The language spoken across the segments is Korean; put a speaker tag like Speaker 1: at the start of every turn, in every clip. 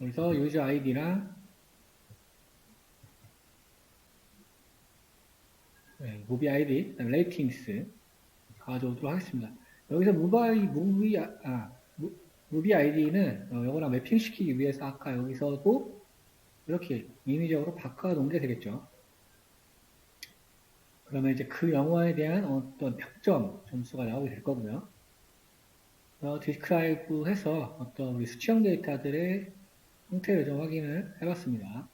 Speaker 1: 여기서 유저 아이디랑 무비 아이디, 레이팅스 가져오도록 하겠습니다. 여기서 무비 아이디는 이거랑 매핑시키기 위해서 아까 여기서도 이렇게 임의적으로 바꿔 놓은 게 되겠죠. 그러면 이제 그 영화에 대한 어떤 평점 점수가 나오게 될 거고요. 디스크라이브 해서 어떤 우리 수치형 데이터들의 형태를 좀 확인을 해봤습니다.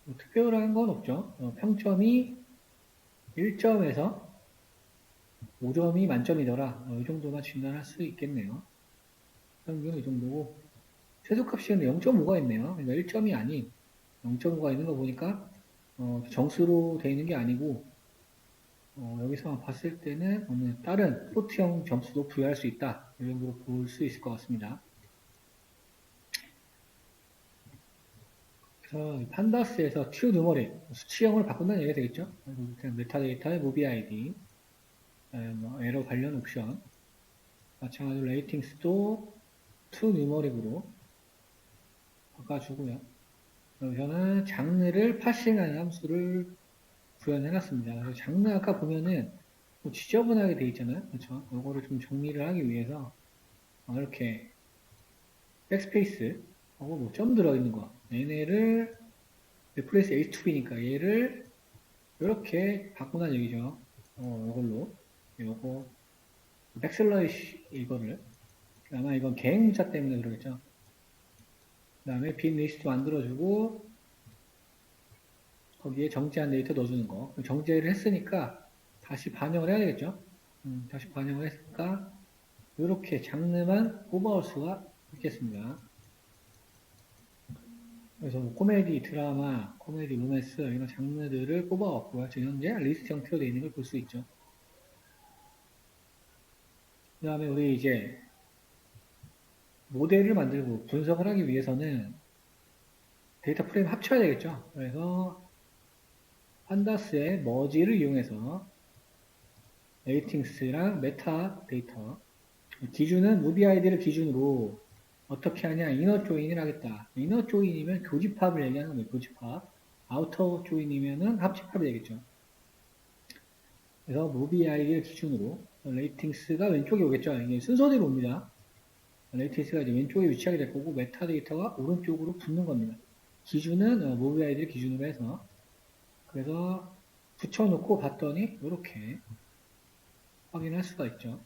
Speaker 1: 뭐 특별한 건 없죠. 평점이 1점에서 5점이 만점이더라. 이 정도만 진단할 수 있겠네요. 평균 이 정도고 최소값이 0.5가 있네요. 그러니까 1점이 아닌 0.5가 있는 거 보니까 정수로 되어 있는 게 아니고 여기서 봤을 때는 다른 플로트형 점수도 부여할 수 있다. 이 정도로 볼 수 있을 것 같습니다. 그래서 판다스에서 q 누머릭 수치형을 바꾼다는 얘기가 되겠죠. 그냥 메타데이터의 무비 아이디, 에러 관련 옵션, 마찬가지로 레이팅스도 to numeric으로 바꿔주고요. 여기서는 장르를 파싱하는 함수를 구현해놨습니다. 그래서 장르 아까 보면은 뭐 지저분하게 돼 있잖아요. 그렇죠? 이거를 좀 정리를 하기 위해서 이렇게 백스페이스 하고 뭐 점 들어있는 거 얘네를 replace h2b니까 얘를 이렇게 바꾸는 얘기죠. 이걸로 요거 백슬러시 이거를 아마 이건 계획 문자 때문에 그러겠죠. 그 다음에 빈 리스트 만들어주고 거기에 정제한 데이터 넣어주는 거. 정제를 했으니까 다시 반영을 해야 되겠죠. 다시 반영을 했으니까 이렇게 장르만 뽑아올 수가 있겠습니다. 그래서 뭐 코미디, 드라마, 코미디, 로맨스 이런 장르들을 뽑아왔고요. 지금 현재 리스트 형태로 되어 있는 걸 볼 수 있죠. 그 다음에 우리 이제 모델을 만들고 분석을 하기 위해서는 데이터 프레임 합쳐야 되겠죠. 그래서 판다스의 머지를 이용해서 레이팅스랑 메타 데이터 기준은 무비 아이디를 기준으로 어떻게 하냐 이너 조인을 하겠다. 이너 조인이면 교집합을 얘기하는 거예요. 교집합. 아우터 조인이면은 합집합이 되겠죠. 그래서 무비 아이디를 기준으로 레이팅스가 왼쪽에 오겠죠. 이게 순서대로 옵니다. 레이팅스가 이제 왼쪽에 위치하게 될 거고 메타 데이터가 오른쪽으로 붙는 겁니다. 기준은 무비 아이디를 기준으로 해서 그래서 붙여놓고 봤더니 이렇게 확인할 수가 있죠.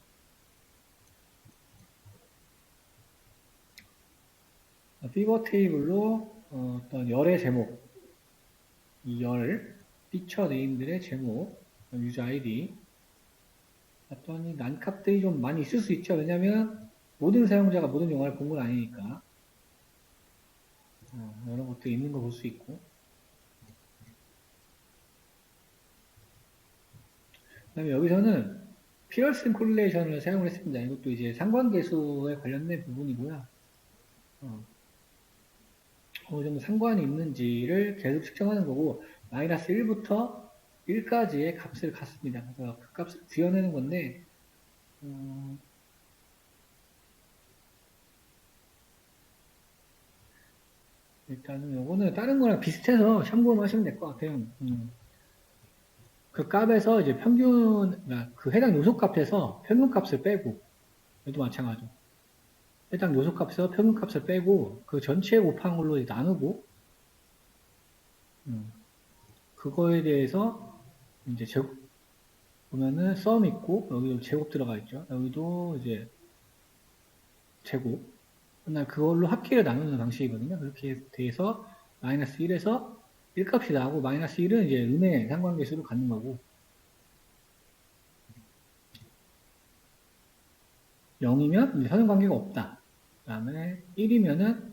Speaker 1: 피벗 테이블로 어떤 열의 제목, 이 열, 피처 네임들의 제목, 유저 아이디 봤더니 난값들이 좀 많이 있을 수 있죠. 왜냐하면 모든 사용자가 모든 영화를 본 건 아니니까 여러 것들이 있는 거 볼 수 있고 그 다음에 여기서는 피어슨 콜릴레이션을 사용을 했습니다. 이것도 이제 상관계수에 관련된 부분이고요. 어느 정도 상관이 있는지를 계속 측정하는 거고 마이너스 1부터 1까지의 값을 갖습니다. 그래서 그 값을 구현하는 건데 일단은 요거는 다른 거랑 비슷해서 참고만 하시면 될 것 같아요. 그 값에서 이제 평균, 그 해당 요소 값에서 평균 값을 빼고, 얘도 마찬가지로. 해당 요소 값에서 평균 값을 빼고, 그 전체 곱한 걸로 나누고, 그거에 대해서 이제 제곱, 보면은 썸 있고, 여기도 제곱 들어가 있죠. 여기도 이제 제곱. 그날 그걸로 합계를 나누는 방식이거든요. 그렇게 돼서 마이너스 1에서 1값이 나오고, 마이너스 1은 이제 음의 상관계수로 갖는 거고, 0이면 이제 선행관계가 없다. 그 다음에 1이면은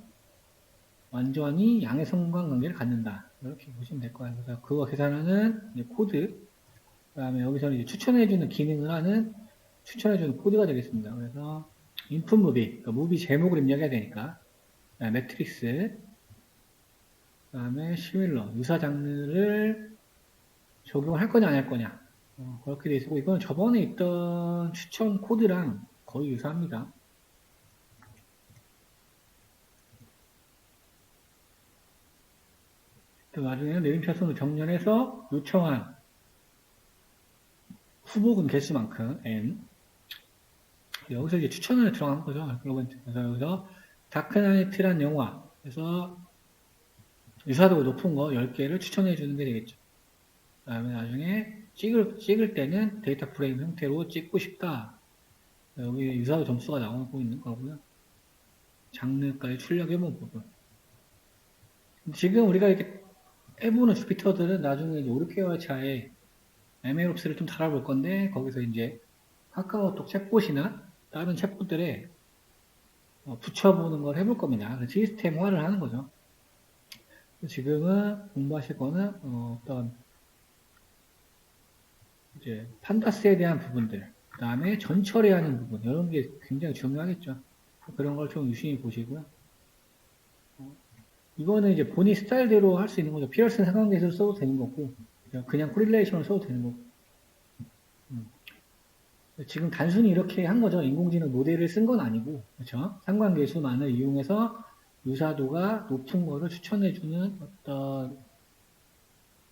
Speaker 1: 완전히 양의 상관관계를 갖는다. 이렇게 보시면 될 거예요. 그래서 그거 계산하는 코드, 그 다음에 여기서는 이제 추천해주는 기능을 하는 추천해주는 코드가 되겠습니다. 그래서 인풋 무비, 그러니까 무비 제목을 입력해야 되니까 매트릭스, 그 다음에 시밀러, 유사 장르를 적용할 거냐 안 할 거냐 그렇게 돼 있고 이건 저번에 있던 추천 코드랑 거의 유사합니다. 나중에는 내림차순으로 정렬해서 요청한 후보금 개수만큼 n 여기서 이제 추천을 들어간 거죠. 그래서 여기서 다크나이트란 영화 그래서 유사도가 높은 거 10개를 추천해 주는 게 되겠죠. 그 다음에 나중에 찍을 때는 데이터 프레임 형태로 찍고 싶다. 여기 유사도 점수가 나오고 있는 거고요. 장르까지 출력해본 부분. 지금 우리가 이렇게 해보는 주피터들은 나중에 이제 5, 6개월 차에 MLOps를 좀 달아볼 건데 거기서 이제 카카오톡 챗봇이나 다른 챗봇들에 붙여보는 걸 해볼 겁니다. 시스템화를 하는 거죠. 지금은 공부하실 거는 어떤 이제 판다스에 대한 부분들, 그 다음에 전처리하는 부분 이런 게 굉장히 중요하겠죠. 그런 걸 좀 유심히 보시고요. 이거는 이제 본인 스타일대로 할 수 있는 거죠. 피어슨 상관계수를 써도 되는 거고, 그냥 코릴레이션을 써도 되는 거고. 지금 단순히 이렇게 한 거죠. 인공지능 모델을 쓴 건 아니고, 그렇죠? 상관계수만을 이용해서 유사도가 높은 거를 추천해주는 어떤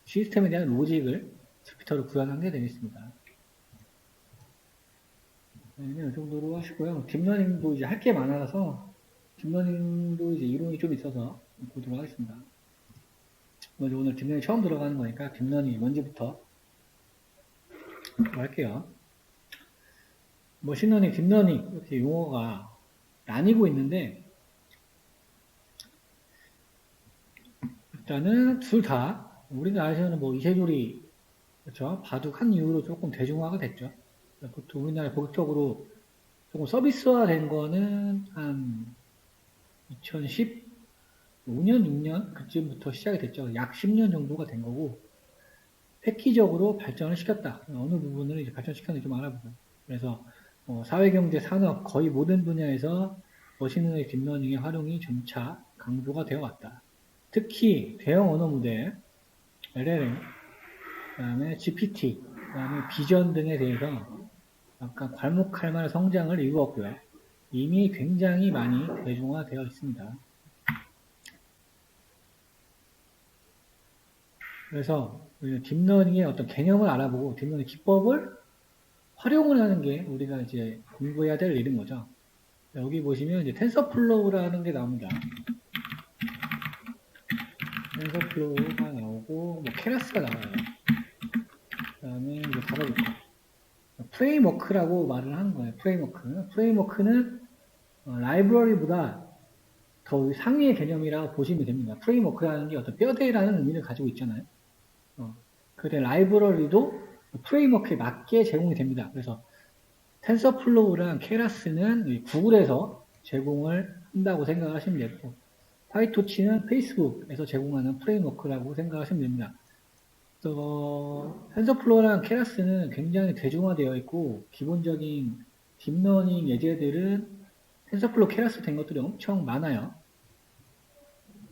Speaker 1: 시스템에 대한 로직을 주피터로 구현한 게 되겠습니다. 이 정도로 하시고요. 딥러닝도 이제 할 게 많아서 딥러닝도 이제 이론이 좀 있어서 보도록 하겠습니다. 오늘 딥러닝 처음 들어가는 거니까 딥러닝이 뭔지부터 할게요. 머신러닝, 딥러닝 이렇게 용어가 나뉘고 있는데 일단은 둘 다 우리가 아시는 뭐 이세돌이 그렇죠? 바둑한 이후로 조금 대중화가 됐죠. 보통 우리나라에 본격적으로 조금 서비스화된 거는 한 2015년, 6년 그쯤부터 시작이 됐죠. 약 10년 정도가 된 거고 획기적으로 발전을 시켰다. 어느 부분을 이제 발전시켰는지 좀 알아보고 그래서 사회경제, 산업 거의 모든 분야에서 머신러닝, 딥러닝의 활용이 점차 강조가 되어 왔다. 특히 대형 언어 모델, LLM, 그 다음에 GPT, 그 다음에 비전 등에 대해서 약간 괄목할 만한 성장을 이루었고요. 이미 굉장히 많이 대중화되어 있습니다. 그래서 딥러닝의 어떤 개념을 알아보고 딥러닝 기법을 활용을 하는 게 우리가 이제 공부해야 될 일인 거죠. 여기 보시면 이제 텐서플로우라는 게 나옵니다. 텐서플로우가 나오고 뭐 케라스가 나와요. 그 다음에 이제 받아볼게요. 프레임워크라고 말을 하는 거예요. 프레임워크는 라이브러리보다 더 상위의 개념이라고 보시면 됩니다. 프레임워크라는 게 어떤 뼈대라는 의미를 가지고 있잖아요. 그런데 라이브러리도 프레임워크에 맞게 제공이 됩니다. 그래서 텐서플로우랑 케라스는 구글에서 제공을 한다고 생각하시면 되고 파이토치는 페이스북에서 제공하는 프레임워크라고 생각하시면 됩니다. 텐서플로우랑 케라스는 굉장히 대중화되어 있고 기본적인 딥러닝 예제들은 텐서플로우, 케라스 된 것들이 엄청 많아요.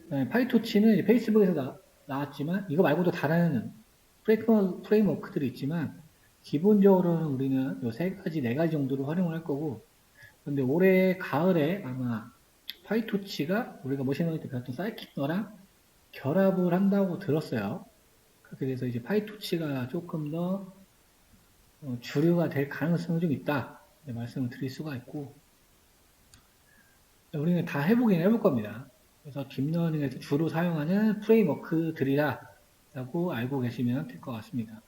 Speaker 1: 파이토치는 페이스북에서 나왔지만 이거 말고도 다른 프레임워크들이 있지만 기본적으로는 우리는 이 세 가지, 네 가지 정도로 활용을 할 거고 근데 올해 가을에 아마 파이토치가 우리가 머신러닝 때 배웠던 사이키너랑 결합을 한다고 들었어요. 그렇게 돼서 이제 파이토치가 조금 더 주류가 될 가능성이 좀 있다. 말씀을 드릴 수가 있고 우리는 다 해보긴 해볼 겁니다. 그래서 딥러닝에서 주로 사용하는 프레임워크들이다 라고 알고 계시면 될 것 같습니다.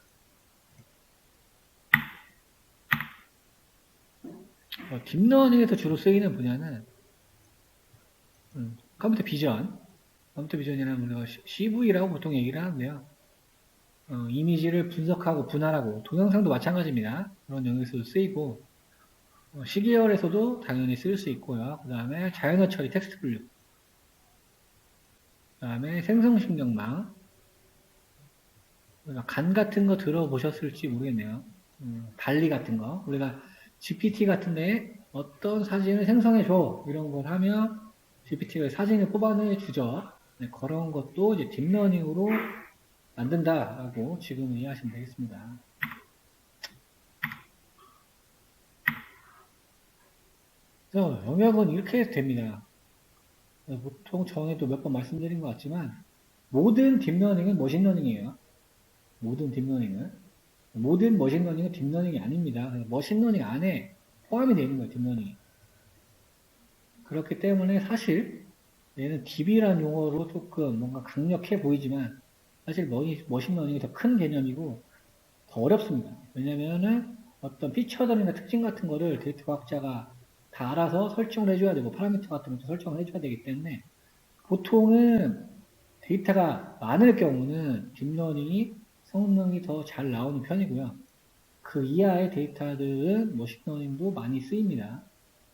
Speaker 1: 딥러닝에서 주로 쓰이는 분야는 컴퓨터 비전이라는 우리가 CV라고 보통 얘기를 하는데요. 이미지를 분석하고 분할하고 동영상도 마찬가지입니다. 그런 영역에서도 쓰이고 시계열에서도 당연히 쓸 수 있고요. 그 다음에 자연어 처리 텍스트 분류 그 다음에 생성신경망 간 같은 거 들어보셨을지 모르겠네요. 달리 같은 거 우리가 GPT 같은데 어떤 사진을 생성해줘 이런 걸 하면 GPT가 사진을 뽑아내주죠. 네, 그런 것도 이제 딥러닝으로 만든다라고 지금 이해하시면 되겠습니다. 그래서 영역은 이렇게 해도 됩니다. 보통 전에도 몇 번 말씀드린 것 같지만 모든 딥러닝은 머신러닝이에요. 모든 딥러닝은. 모든 머신러닝은 딥러닝이 아닙니다. 머신러닝 안에 포함이 되어 있는 거예요, 딥러닝이. 그렇기 때문에 사실 얘는 딥이라는 용어로 조금 뭔가 강력해 보이지만 사실 머신러닝이 더 큰 개념이고 더 어렵습니다. 왜냐면은 어떤 피처들이나 특징 같은 거를 데이터 과학자가 다 알아서 설정을 해줘야 되고 파라미터 같은 것도 설정을 해줘야 되기 때문에 보통은 데이터가 많을 경우는 딥러닝이 성능이 더 잘 나오는 편이고요. 그 이하의 데이터들은 머신러닝도 많이 쓰입니다.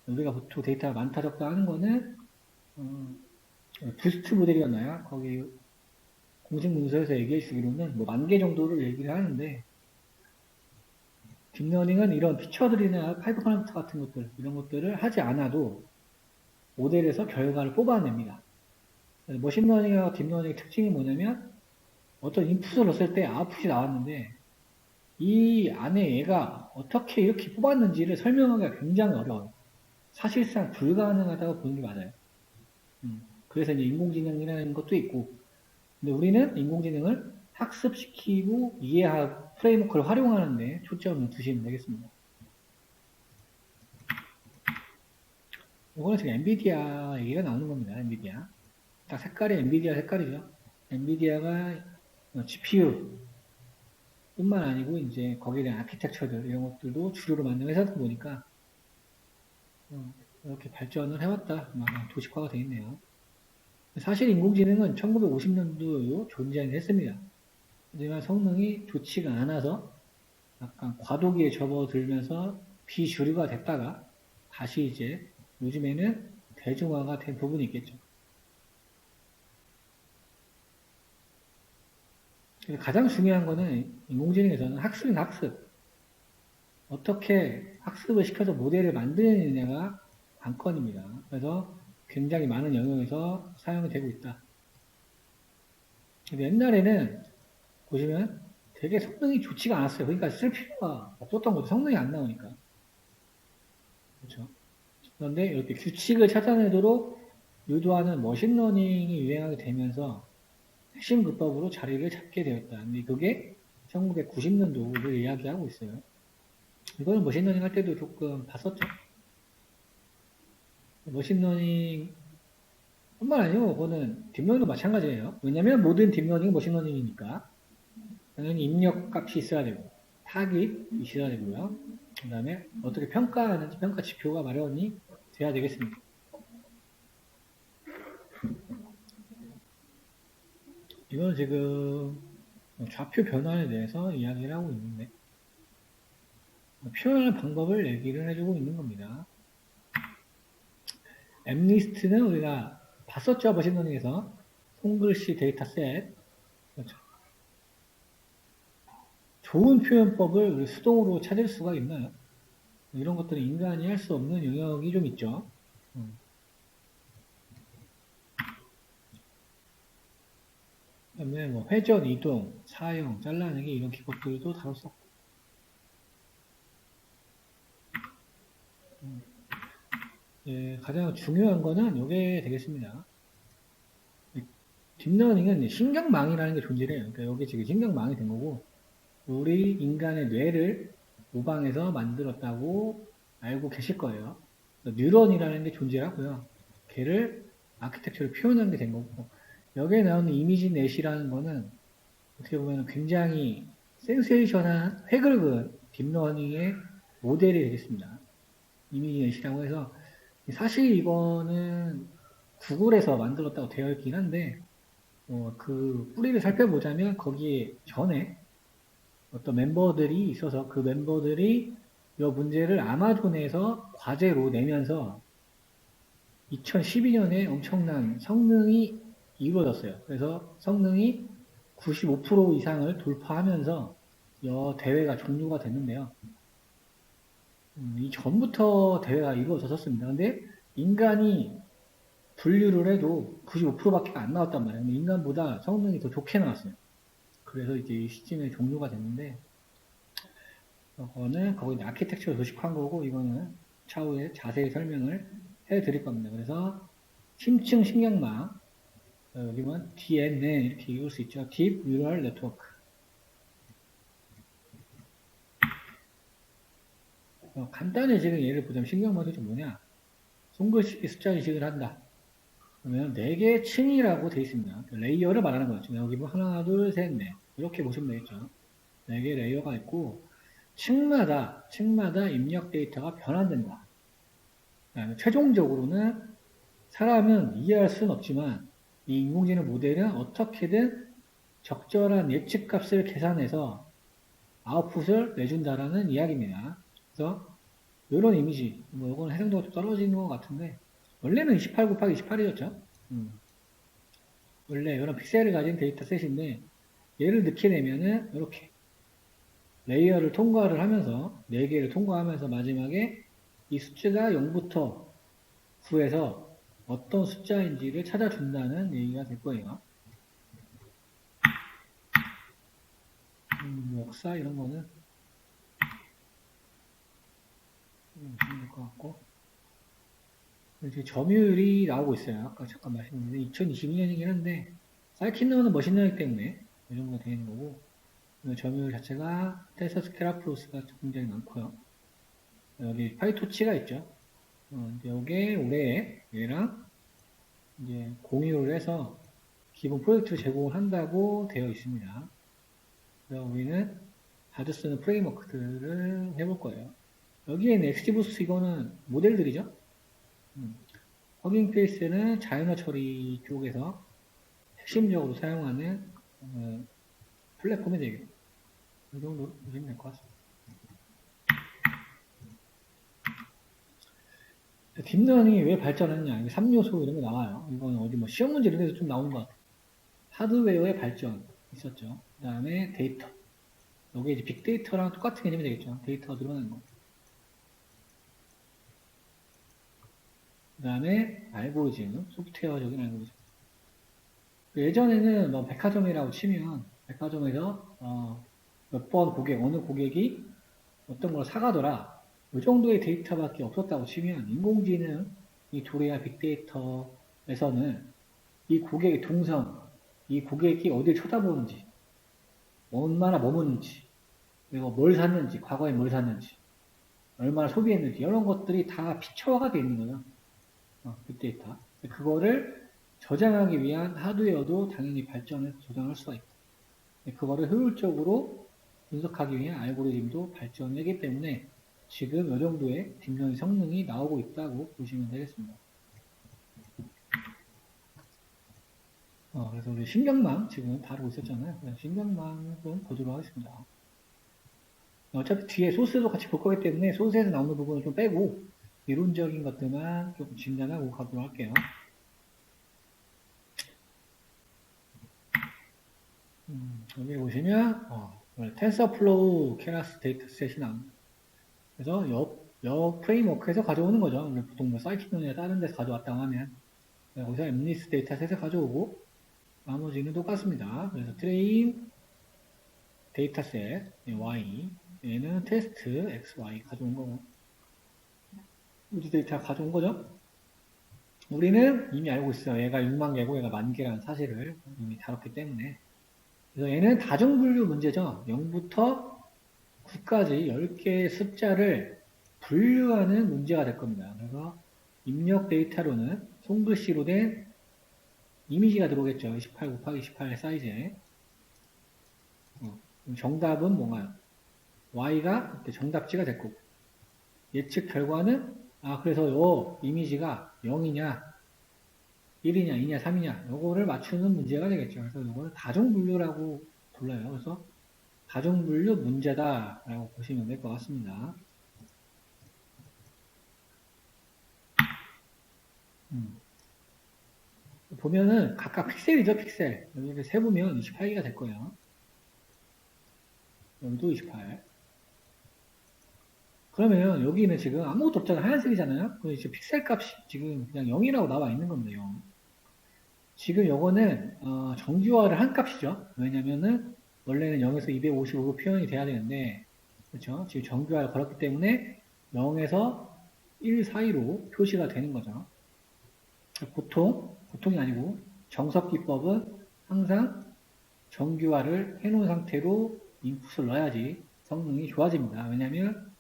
Speaker 1: 우리가 보통 데이터가 많다 적다 하는 거는 부스트 모델이었나요? 거기 공식 문서에서 얘기해 주기로는 뭐 10,000개 정도를 얘기를 하는데 딥러닝은 이런 피처들이나 파이브 파라미터 같은 것들 이런 것들을 하지 않아도 모델에서 결과를 뽑아냅니다. 머신러닝하고 딥러닝의 특징이 뭐냐면 어떤 인풋을 넣었을 때 아웃풋이 나왔는데 이 안에 얘가 어떻게 이렇게 뽑았는지를 설명하기가 굉장히 어려워요. 사실상 불가능하다고 보는 게 맞아요. 그래서 이제 인공지능이라는 것도 있고, 근데 우리는 인공지능을 학습시키고 이해하고 프레임워크를 활용하는데 초점을 두시면 되겠습니다. 이거는 지금 엔비디아 얘기가 나오는 겁니다. 엔비디아. 딱 색깔이 엔비디아 색깔이죠. 엔비디아가 GPU 뿐만 아니고 이제 거기에 대한 아키텍처들 이런 것들도 주류로 만든 회사다 보니까 이렇게 발전을 해왔다. 도식화가 되어 있네요. 사실 인공지능은 1950년도 존재했습니다. 하지만 성능이 좋지가 않아서 약간 과도기에 접어들면서 비주류가 됐다가 다시 이제 요즘에는 대중화가 된 부분이 있겠죠. 가장 중요한 거는 인공지능에서는 학습인 학습. 어떻게 학습을 시켜서 모델을 만드느냐가 관건입니다. 그래서 굉장히 많은 영역에서 사용이 되고 있다. 옛날에는 보시면 되게 성능이 좋지가 않았어요. 그러니까 쓸 필요가 없었던 거죠. 성능이 안 나오니까. 그렇죠. 그런데 이렇게 규칙을 찾아내도록 유도하는 머신러닝이 유행하게 되면서 핵심 기법으로 자리를 잡게 되었다. 근데 그게 1990년도를 이야기하고 있어요. 이거는 머신러닝 할 때도 조금 봤었죠. 머신러닝 뿐만 아니고 그거는 딥러닝도 마찬가지예요. 왜냐면 모든 딥러닝은 머신러닝이니까 당연히 입력 값이 있어야 되고 타깃이 있어야 되고요. 그 다음에 어떻게 평가하는지 평가 지표가 마련이 돼야 되겠습니다. 이건 지금 좌표 변환에 대해서 이야기를 하고 있는데 표현하는 방법을 얘기를 해주고 있는 겁니다. 엠리스트는 우리가 봤었죠. 머신러닝에서 손글씨 데이터셋 그렇죠. 좋은 표현법을 우리 수동으로 찾을 수가 있나요? 이런 것들은 인간이 할 수 없는 영역이 좀 있죠. 그다음에 뭐 회전, 이동, 사용, 잘라내기 이런 기법들도 다뤘었고 예, 가장 중요한 거는 이게 되겠습니다. 딥러닝은 신경망이라는 게 존재해요. 그러니까 여기 지금 신경망이 된 거고 우리 인간의 뇌를 모방해서 만들었다고 알고 계실 거예요. 뉴런이라는 게 존재하고요. 걔를 아키텍처를 표현한 게 된 거고 여기에 나오는 이미지 넷이라는 거는 어떻게 보면 굉장히 센세이션한 획을 그은 딥러닝의 모델이 되겠습니다. 이미지 넷이라고 해서 사실 이거는 구글에서 만들었다고 되어 있긴 한데 그 뿌리를 살펴보자면 거기에 전에 어떤 멤버들이 있어서 그 멤버들이 이 문제를 아마존에서 과제로 내면서 2012년에 엄청난 성능이 이루어졌어요. 그래서 성능이 95% 이상을 돌파하면서 여 대회가 종료가 됐는데요. 이 전부터 대회가 이루어졌었습니다. 근데 인간이 분류를 해도 95%밖에 안 나왔단 말이에요. 근데 인간보다 성능이 더 좋게 나왔어요. 그래서 이제 이 시즌에 종료가 됐는데, 이거는 거기 아키텍처 도식한 거고, 이거는 차후에 자세히 설명을 해드릴 겁니다. 그래서 심층 신경망, 여기 보면 DNN 이렇게 읽을 수 있죠. Deep Neural Network. 간단히 지금 예를 보자면 신경망이 좀 뭐냐? 송글씨 숫자 인식을 한다. 그러면 4개의 층이라고 되어 있습니다. 레이어를 말하는 거죠. 여기 뭐 하나, 둘, 셋, 넷. 이렇게 보시면 되겠죠. 4개의 레이어가 있고, 층마다 입력 데이터가 변환된다. 그다음에 최종적으로는 사람은 이해할 수는 없지만 이 인공지능 모델은 어떻게든 적절한 예측값을 계산해서 아웃풋을 내준다라는 이야기입니다. 그래서 이런 이미지, 뭐 이건 해상도가 좀 떨어지는 것 같은데 원래는 28 곱하기 28이었죠. 원래 이런 픽셀을 가진 데이터셋인데 얘를 넣게 되면은 이렇게 레이어를 통과를 하면서 4개를 통과하면서 마지막에 이 숫자가 0부터 9에서 어떤 숫자인지를 찾아준다는 얘기가 될 거예요. 역사 이런 거는 보시면 될 것 같고 이제 점유율이 나오고 있어요. 아까 잠깐 말씀드렸는데 2022년이긴 한데 사이킨너는 머신러닝 때문에 이 정도 되는 거고 점유율 자체가 테서스 테라프로스가 굉장히 많고요. 여기 파이토치가 있죠. 이제 요게 올해 얘랑 이제 공유를 해서 기본 프로젝트를 제공을 한다고 되어 있습니다. 그래서 우리는 자주 쓰는 프레임워크들을 해볼 거예요. 여기에는 XGBoost 이거는 모델들이죠. 허깅 페이스는 자연어 처리 쪽에서 핵심적으로 사용하는 플랫폼이 되겠죠. 이 정도로 보시면 될 것 같습니다. 딥러닝이 왜 발전했냐? 3요소 이런 거 나와요. 이건 어디 뭐 시험 문제 이런 데서 좀 나오는 것 같아요. 하드웨어의 발전 있었죠. 그 다음에 데이터. 여기 이제 빅데이터랑 똑같은 개념이 되겠죠. 데이터가 늘어나는 거. 그 다음에 알고리즘, 소프트웨어적인 알고리즘. 예전에는 뭐 백화점이라고 치면 백화점에서 몇 번 어느 고객이 어떤 걸 사가더라. 이 정도의 데이터밖에 없었다고 치면 인공지능 이 도레아 빅데이터에서는 이 고객의 동선, 이 고객이 어딜 쳐다보는지, 얼마나 머무는지, 그리고 뭘 샀는지, 과거에 뭘 샀는지, 얼마나 소비했는지 이런 것들이 다 피처화가 되어 있는 거예요. 빅데이터. 그거를 저장하기 위한 하드웨어도 당연히 발전해서 저장할 수가 있고 그거를 효율적으로 분석하기 위한 알고리즘도 발전하기 때문에 지금 이 정도의 딥러닝 성능이 나오고 있다고 보시면 되겠습니다. 그래서 우리 신경망 지금 다루고 있었잖아요. 신경망을 좀 보도록 하겠습니다. 어차피 뒤에 소스도 같이 볼 거기 때문에 소스에서 나오는 부분을 좀 빼고 이론적인 것들만 조금 진단하고 가도록 할게요. 여기 보시면 텐서플로우 케라스 데이터셋이 나옵니다. 그래서 옆 프레임워크에서 가져오는 거죠. 보통 뭐 사이키노니나 다른 데서 가져왔다고 하면 거기서 엠리스 데이터셋을 가져오고 나머지는 똑같습니다. 그래서 트레인 데이터셋 Y 얘는 테스트 XY 가져온 거고 우주 데이터 가져온 거죠. 우리는 이미 알고 있어요. 얘가 6만 개고 얘가 10,000개라는 사실을 이미 다뤘기 때문에 그래서 얘는 다중분류 문제죠. 0부터 9까지 10개의 숫자를 분류하는 문제가 될 겁니다. 그래서 입력 데이터로는 손글씨로 된 이미지가 들어오겠죠. 28 곱하기 28의 사이즈에. 정답은 뭔가요? Y가 정답지가 될 거고. 예측 결과는 그래서 요 이미지가 0이냐 1이냐 2냐 3이냐 요거를 맞추는 문제가 되겠죠. 그래서 요거는 다중분류라고 불러요. 그래서 다중분류 문제다라고 보시면 될 것 같습니다. 보면은 각각 픽셀이죠, 픽셀. 여기를 세보면 28개가 될 거예요. 여기도 28. 그러면 여기는 지금 아무것도 없잖아요. 하얀색이잖아요. 그럼 이제 픽셀 값이 지금 그냥 0이라고 나와 있는 겁니다. 0. 지금 요거는 정규화를 한 값이죠. 왜냐면은 원래는 0에서 255로 표현이 돼야 되는데 그렇죠. 지금 정규화를 걸었기 때문에 0에서 1 사이로 표시가 되는 거죠. 보통이 아니고 정석기법은 항상 정규화를 해놓은 상태로 인풋을 넣어야지 성능이 좋아집니다. 왜냐하면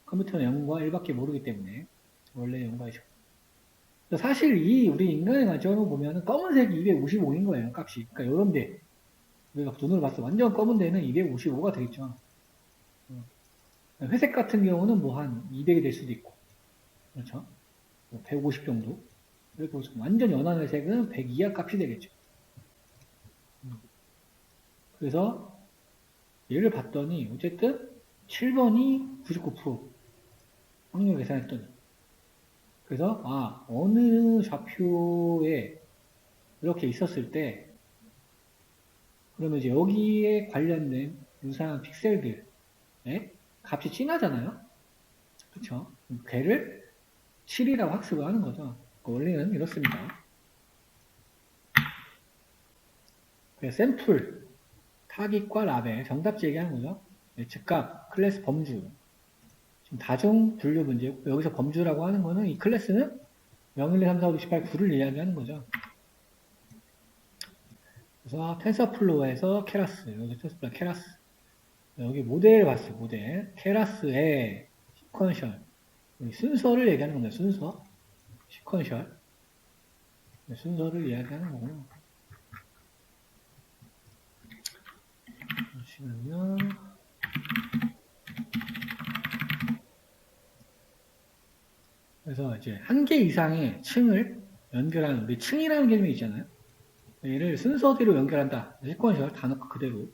Speaker 1: 컴퓨터는 0과 1밖에 모르기 때문에 원래 0과 1. 사실 이 우리 인간의 관점으로 보면 검은색이 255인 거예요. 값이. 그러니까 이런데 우리가 눈으로 봤을 때 완전 검은 데는 255가 되겠죠. 회색 같은 경우는 뭐 한 200이 될 수도 있고, 그렇죠? 150 정도. 그리고 완전 연한 회색은 100 이하 값이 되겠죠. 그래서 얘를 봤더니 어쨌든 7번이 99% 확률 계산했더니, 그래서 어느 좌표에 이렇게 있었을 때 그러면 이제 여기에 관련된 유사한 픽셀들의 값이 진하잖아요. 그쵸? 걔를 7이라고 학습을 하는 거죠. 원리는 이렇습니다. 샘플, 타깃과 라벨, 정답 제기하는 거죠. 즉각, 클래스 범주. 지금 다중 분류 문제고, 여기서 범주라고 하는 거는 이 클래스는 0, 1, 2, 3, 4, 5, 6, 7, 8, 9를 이야기하는 거죠. 그래서 텐서플로어에서 케라스, 여기 텐서플로어 케라스. 여기 모델 봤어요, 모델. 케라스의 시퀀셜. 순서를 얘기하는 겁니다, 순서. 시퀀셜. 순서를 이야기하는 거고요. 잠시만요. 그래서 이제 한 개 이상의 층을 연결하는, 우리 층이라는 개념이 있잖아요. 얘를 순서대로 연결한다. 시퀀셜 단어 그대로.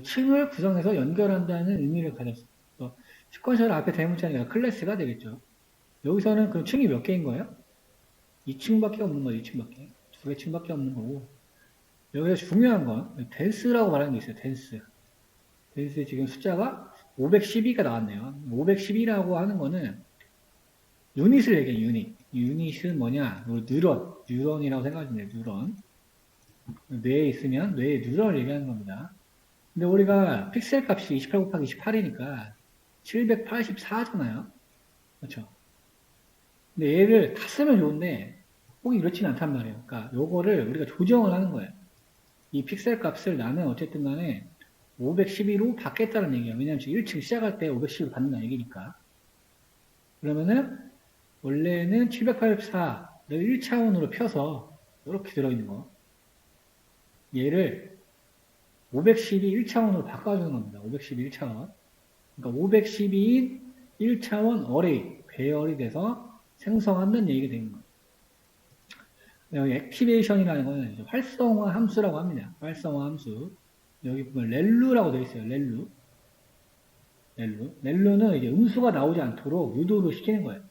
Speaker 1: 층을 구성해서 연결한다는 의미를 가졌어요. 시퀀셜 앞에 대문자니까 클래스가 되겠죠. 여기서는 그럼 층이 몇 개인 거예요? 2층밖에 없는 거예요. 2층밖에. 두 개 층밖에 없는 거고. 여기서 중요한 건 댄스라고 말하는 게 있어요. 댄스. 댄스 지금 숫자가 512가 나왔네요. 512라고 하는 거는 유닛을 얘기해요. 유닛. 유닛은 뭐냐? 뉴런이라고 생각하시면 돼요. 뉴런. 뇌에 있으면 뇌의 뉴런을 얘기하는 겁니다. 근데 우리가 픽셀 값이 28 곱하기 28이니까 784잖아요. 그렇죠? 근데 얘를 다 쓰면 좋은데 꼭 이렇지는 않단 말이에요. 그러니까 요거를 우리가 조정을 하는 거예요. 이 픽셀 값을 나는 어쨌든 간에 512로 받겠다는 얘기예요. 왜냐면 지금 1층 시작할 때 512로 받는다는 얘기니까. 그러면은 원래는 784를 1차원으로 펴서 이렇게 들어있는 거. 얘를 512 1차원으로 바꿔주는 겁니다. 512 1차원. 그러니까 512인 1차원 어레이, 배열이 돼서 생성한다는 얘기가 되는 거예요. 여기 액티베이션이라는 거는 활성화 함수라고 합니다. 활성화 함수. 여기 보면 렐루라고 되어 있어요. 렐루. 렐루는 이제 음수가 나오지 않도록 유도를 시키는 거예요.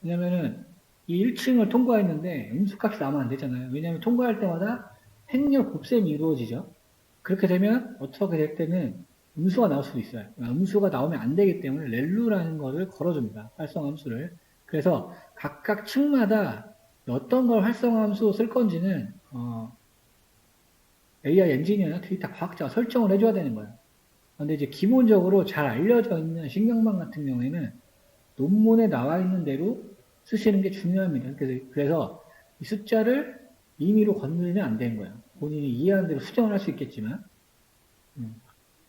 Speaker 1: 왜냐면은 이 1층을 통과했는데 음수값이 나오면 안 되잖아요. 왜냐면 통과할 때마다 행렬 곱셈이 이루어지죠. 그렇게 되면 어떻게 될 때는 음수가 나올 수도 있어요. 음수가 나오면 안 되기 때문에 렐루라는 거를 걸어줍니다. 활성화 함수를. 그래서 각각 층마다 어떤 걸 활성화 함수 쓸 건지는 AI 엔지니어나 데이터 과학자가 설정을 해줘야 되는 거예요. 근데 이제 기본적으로 잘 알려져 있는 신경망 같은 경우에는 논문에 나와 있는 대로 쓰시는 게 중요합니다. 그래서 이 숫자를 임의로 건드리면 안 되는 거예요. 본인이 이해하는 대로 수정을 할 수 있겠지만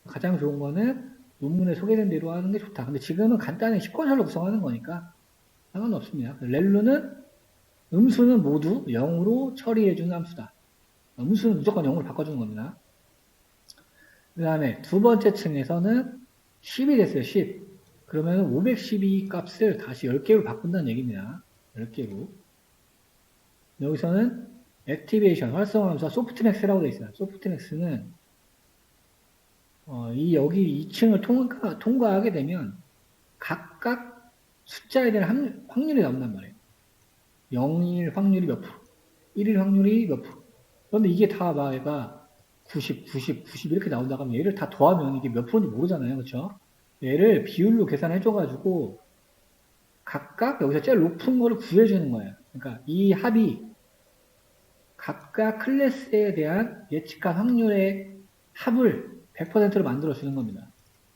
Speaker 1: 가장 좋은 거는 논문에 소개된 대로 하는 게 좋다. 근데 지금은 간단히 시퀀셜로 구성하는 거니까 상관없습니다. 렐루는 음수는 모두 0으로 처리해주는 함수다. 음수는 무조건 0으로 바꿔주는 겁니다. 그 다음에 두 번째 층에서는 10이 됐어요. 10. 그러면 512 값을 다시 10개로 바꾼다는 얘기입니다. 10개로. 여기서는 액티베이션, 활성화함수가 소프트맥스라고 되어 있어요. 소프트맥스는 여기 2층을 통과하게 되면 각각 숫자에 대한 확률이 나온단 말이에요. 0일 확률이 몇 프로, 1일 확률이 몇 프로. 그런데 이게 다 막 얘가 90, 90, 90 이렇게 나온다고 하면 얘를 다 더하면 이게 몇 프로인지 모르잖아요. 그렇죠? 얘를 비율로 계산해줘가지고 각각 여기서 제일 높은 거를 구해주는 거예요. 그러니까 이 합이 각각 클래스에 대한 예측한 확률의 합을 100%로 만들어주는 겁니다.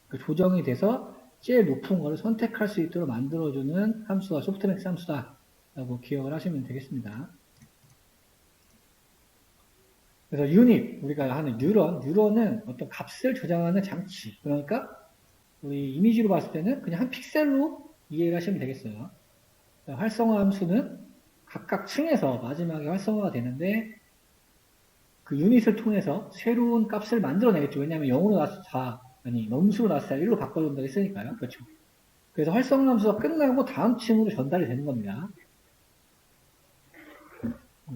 Speaker 1: 그 조정이 돼서 제일 높은 거를 선택할 수 있도록 만들어주는 함수가 소프트맥스 함수다 라고 기억을 하시면 되겠습니다. 그래서 유닛, 우리가 하는 뉴런은 어떤 값을 저장하는 장치. 그러니까 우리 이미지로 봤을 때는 그냥 한 픽셀로 이해를 하시면 되겠어요. 활성화 함수는 각각 층에서 마지막에 활성화가 되는데 그 유닛을 통해서 새로운 값을 만들어내겠죠. 왜냐하면 0으로 나왔을 때 4, 아니 넘수로 나왔을 때 1로 바꿔준다고 했으니까요. 그렇죠. 그래서 활성화 함수가 끝나고 다음 층으로 전달이 되는 겁니다.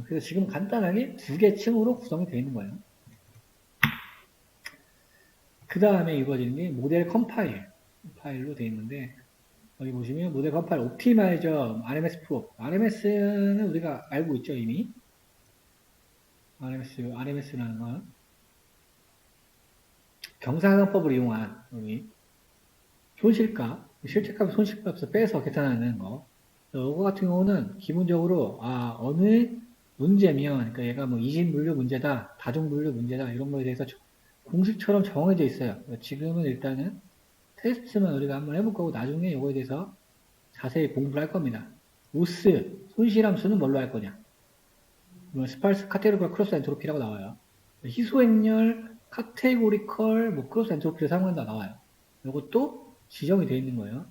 Speaker 1: 그래서 지금 간단하게 두 개 층으로 구성이 되어 있는 거예요. 그 다음에 이루어지는 게 모델 컴파일 파일로 되어 있는데 여기 보시면 모델 컴파일 옵티마이저 RMS 프로 RMS는 우리가 알고 있죠 이미 RMS라는 건 경상성법을 이용한 여기 손실값 실제값 손실값을 빼서 계산하는 거 이거 같은 경우는 기본적으로 어느 문제면 그러니까 얘가 뭐 이진분류 문제다 다중분류 문제다 이런 거에 대해서 공식처럼 정해져 있어요. 지금은 일단은 테스트만 우리가 한번 해볼 거고 나중에 이거에 대해서 자세히 공부를 할 겁니다. 로스, 손실함수는 뭘로 할 거냐? 스팔스, 카테고리컬, 크로스 엔트로피라고 나와요. 희소행렬, 카테고리컬, 크로스 엔트로피를 사용한다 나와요. 이것도 지정이 되어 있는 거예요.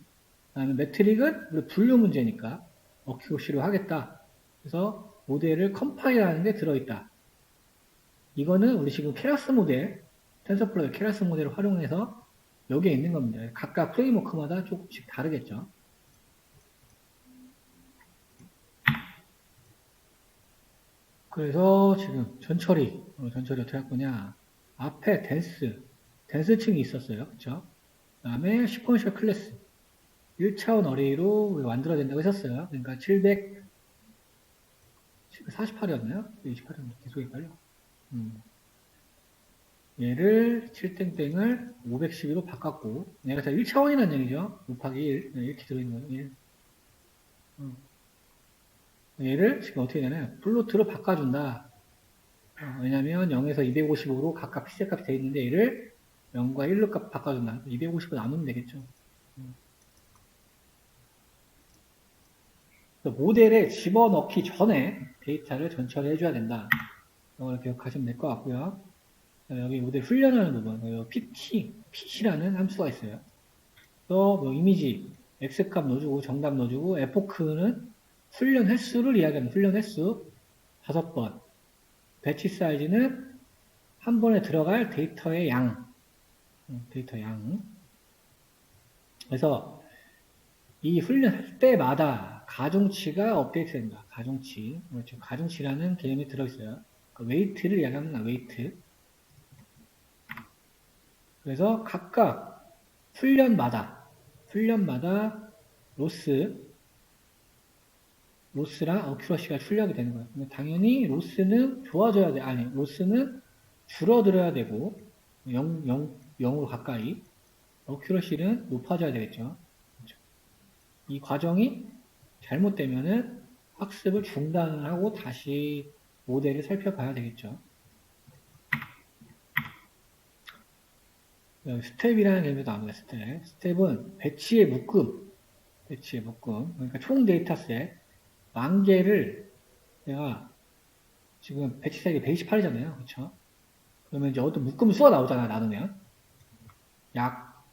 Speaker 1: 그 다음에 매트릭은 우리 분류 문제니까 어큐시로 하겠다. 그래서 모델을 컴파일하는 게 들어있다. 이거는 우리 지금 케라스 모델, 텐서플로우 케라스 모델을 활용해서 여기에 있는 겁니다. 각각 프레임워크마다 조금씩 다르겠죠. 그래서 지금 전처리 어떻게 할 거냐. 앞에 댄스층이 있었어요. 그쵸? 그 다음에 시퀀셜 클래스. 1차원 어레이로 만들어야 된다고 했었어요. 그러니까 748이었나요? 28이었나요? 계속 헷갈려. 얘를 7땡땡을 512로 바꿨고, 얘가 1차원이라는 얘기죠. 곱하기 1, 이렇게 들어있는 거예요. 1. 얘를 지금 어떻게 되냐면, 플로트로 바꿔준다. 왜냐면 0에서 255로 각각 픽셀 값이 되어 있는데, 얘를 0과 1로 값 바꿔준다. 255 나누면 되겠죠. 모델에 집어넣기 전에 데이터를 전처리 해줘야 된다. 이걸 기억하시면 될 것 같고요. 여기 모델 훈련하는 부분, PT라는 함수가 있어요. 또 이미지 x값 넣어주고 정답 넣어주고 에포크는 훈련 횟수를 이야기합니다. 훈련 횟수 5번. 배치 사이즈는 한 번에 들어갈 데이터의 양. 그래서 이 훈련할 때마다 가중치가 업데이트된다. 가중치. 그렇죠. 가중치라는 개념이 들어있어요. 웨이트를 이야기합니다. 웨이트. 그래서 각각 훈련마다 로스랑 어큐러시가 출력이 되는 거예요. 근데 당연히 로스는 좋아져야 돼. 아니, 로스는 줄어들어야 되고 0으로 가까이 어큐러시는 높아져야 되겠죠. 그렇죠? 이 과정이 잘못되면은 학습을 중단을 하고 다시 모델을 살펴봐야 되겠죠. 스텝이라는 개념도 나옵니다. 스텝은 배치의 묶음. 그러니까 총 데이터셋 10,000개를 내가 지금 배치 사이즈 128이잖아요. 그렇죠? 그러면 이제 어떤 묶음 수가 나오잖아요. 나누면 약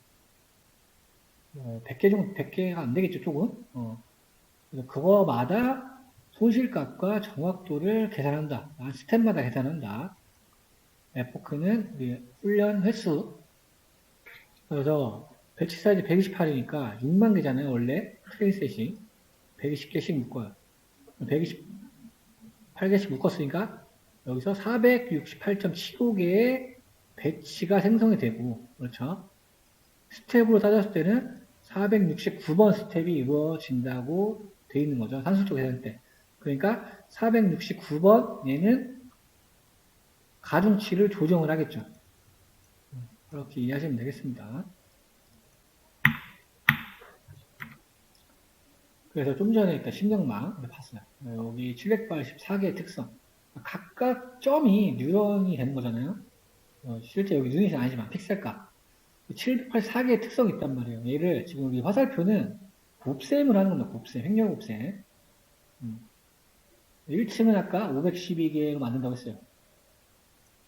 Speaker 1: 100개 정도, 100개가 안 되겠죠. 조금. 그래서 그거마다 손실값과 정확도를 계산한다. 스텝마다 계산한다. 에포크는 우리 훈련 횟수. 그래서 배치 사이즈 128이니까 6만 개잖아요. 원래 트레이셋이 120개씩 묶어요. 128개씩 묶었으니까 여기서 468.75개의 배치가 생성이 되고, 그렇죠? 스텝으로 따졌을 때는 469번 스텝이 이루어진다고 되어 있는 거죠. 산술적 계산 때. 그러니까 469번 얘는 가중치를 조정을 하겠죠. 그렇게 이해하시면 되겠습니다. 그래서 좀 전에 일단 심정망 봤어요. 여기 784개의 특성. 각각 점이 뉴런이 되는 거잖아요. 실제 여기 유닛은 아니지만 픽셀값. 784개의 특성이 있단 말이에요. 얘를 지금 우리 화살표는 곱셈을 하는 겁니다. 곱셈, 행렬 곱셈. 1층은 아까 512개로 만든다고 했어요.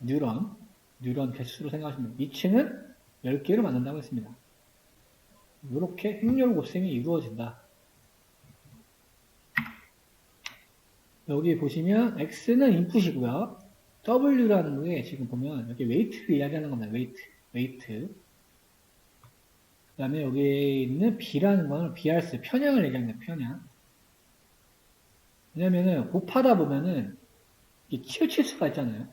Speaker 1: 뉴런 개수로 생각하시면 돼요. 2층은 10개로 만든다고 했습니다. 이렇게 행렬 곱셈이 이루어진다. 여기 보시면 X는 인풋이고요. W라는 게 지금 보면 여기 웨이트를 이야기하는 겁니다. 웨이트. 그 다음에 여기 있는 B라는 거는 BRS, 편향을 얘기합니다. 편향. 왜냐면은 곱하다 보면은 치우칠 수가 있잖아요.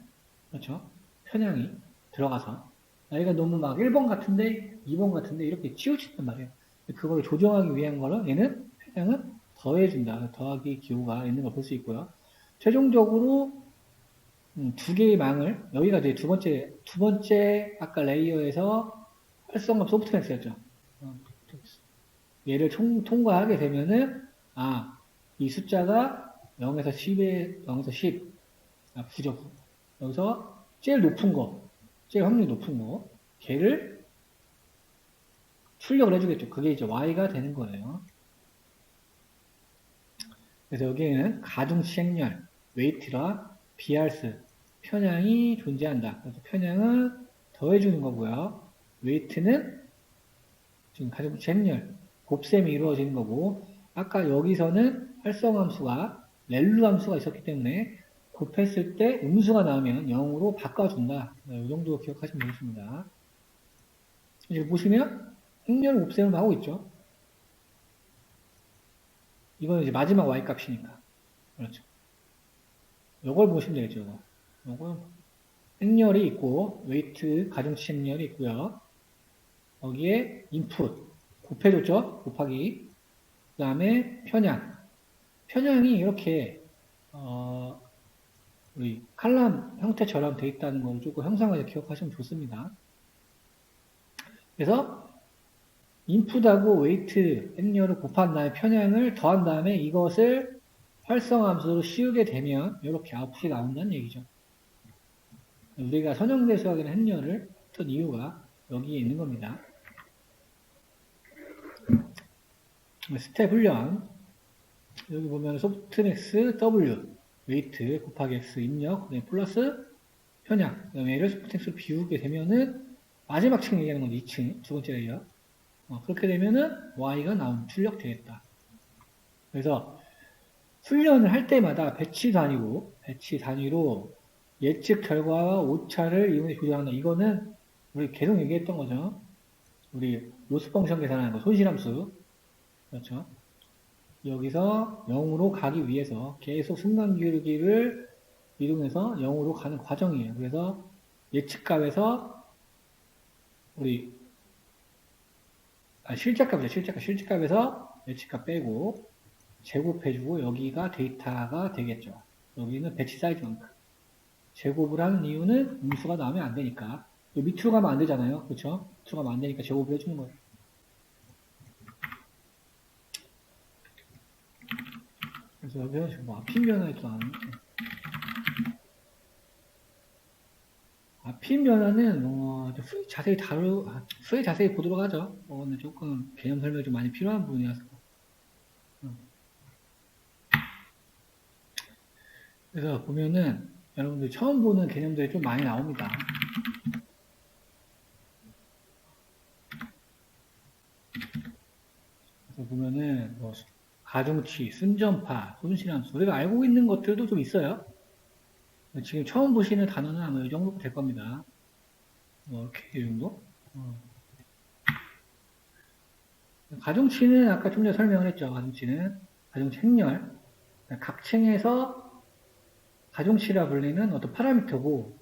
Speaker 1: 그렇죠? 편향이 들어가서. 얘가 너무 막 1번 같은데 2번 같은데 이렇게 치우친단 말이에요. 그걸 조정하기 위한 거는 얘는 편향을 더해준다. 더하기 기호가 있는 걸 볼 수 있고요. 최종적으로 두 개의 망을 여기가 이제 두 번째 아까 레이어에서 활성화 소프트맥스였죠. 얘를 통과하게 되면은 이 숫자가 0에서 10 부죠. 여기서 제일 높은 거, 제일 확률이 높은 거, 걔를 출력을 해주겠죠. 그게 이제 y가 되는 거예요. 그래서 여기에는 가중치 행렬, 웨이트라 BRS, 편향이 존재한다. 그래서 편향을 더해주는 거고요. 웨이트는 지금 가중치 행렬, 곱셈이 이루어지는 거고, 아까 여기서는 활성함수가 렐루 함수가 있었기 때문에 곱했을 때 음수가 나오면 0으로 바꿔준다. 이 정도 기억하시면 되겠습니다. 이제 보시면 행렬 곱셈을 하고 있죠. 이거는 이제 마지막 y 값이니까. 그렇죠. 이걸 보시면 되겠죠. 이거 행렬이 있고 웨이트 가중치 행렬이 있고요. 여기에 인풋 곱해줬죠. 곱하기. 그 다음에 편향이 이렇게 우리 칼럼 형태처럼 되어 있다는 걸 조금 형상을 기억하시면 좋습니다. 그래서 인풋하고 웨이트 행렬을 곱한 다음에 편향을 더한 다음에 이것을 활성함수로 씌우게 되면 이렇게 아웃풋이 나온다는 얘기죠. 우리가 선형대 수학에는 행렬을 했던 이유가 여기에 있는 겁니다. 스텝 훈련 여기 보면 소프트맥스 W 웨이트 곱하기 X 입력 플러스 편향 그 다음에 얘를 소프트맥스로 비우게 되면은 마지막 층 얘기하는 건 2층 두 번째 레이어 그렇게 되면은 Y가 출력되겠다. 그래서 훈련을 할 때마다 배치 단위로 예측 결과와 오차를 이용해 조정한다. 이거는 우리 계속 얘기했던 거죠. 우리 로스 펑션 계산하는 거, 손실함수. 그렇죠. 여기서 0으로 가기 위해서 계속 순간기울기를 이동해서 0으로 가는 과정이에요. 그래서 예측값에서 우리 실제값에서 예측값 빼고 제곱해주고 여기가 데이터가 되겠죠. 여기는 배치 사이즈만큼. 제곱을 하는 이유는 음수가 나오면 안 되니까. 밑으로 가면 안 되잖아요. 그렇죠? 밑으로 가면 안 되니까 제곱을 해주는 거예요. 그래서 여기서 지금 앞핀 변화에 또 나오는 앞핀 변화는 후에 자세히 보도록 하죠. 오늘 조금 개념 설명이 좀 많이 필요한 부분이라서. 그래서 보면은 여러분들 처음 보는 개념들이 좀 많이 나옵니다. 그래서 보면은 뭐 가중치, 순전파, 손실함수 우리가 알고 있는 것들도 좀 있어요. 지금 처음 보시는 단어는 아마 이 정도 될 겁니다. 이렇게 이 정도. 가중치는 아까 좀 전에 설명을 했죠. 가중치 행렬. 각층에서 가중치라 불리는 어떤 파라미터고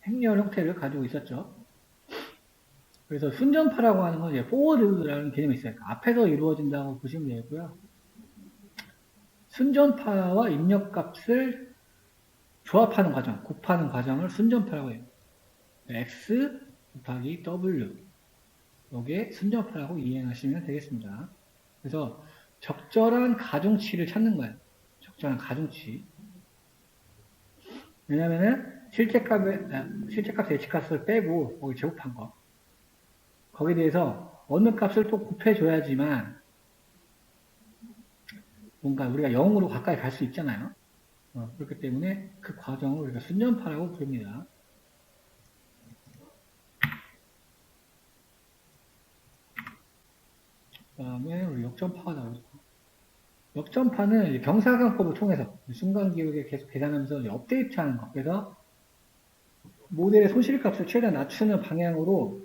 Speaker 1: 행렬 형태를 가지고 있었죠. 그래서 순전파라고 하는 건 이제 포워드라는 개념이 있어요. 앞에서 이루어진다고 보시면 되고요. 순전파와 입력값을 조합하는 과정, 곱하는 과정을 순전파라고 해요. X 곱하기 W. 이게 순전파라고 이해하시면 되겠습니다. 그래서 적절한 가중치를 찾는 거예요. 적절한 가중치. 왜냐면은 실제값 예측값을 빼고 거기 제곱한 거. 거기에 대해서 어느 값을 또 곱해줘야지만 뭔가 우리가 0으로 가까이 갈 수 있잖아요. 그렇기 때문에 그 과정을 우리가 순전파라고 부릅니다. 그 다음에 우리 역전파가 나오죠. 역전파는 경사각법을 통해서 순간기울기 계속 계산하면서 업데이트하는 것. 그래서 모델의 손실값을 최대한 낮추는 방향으로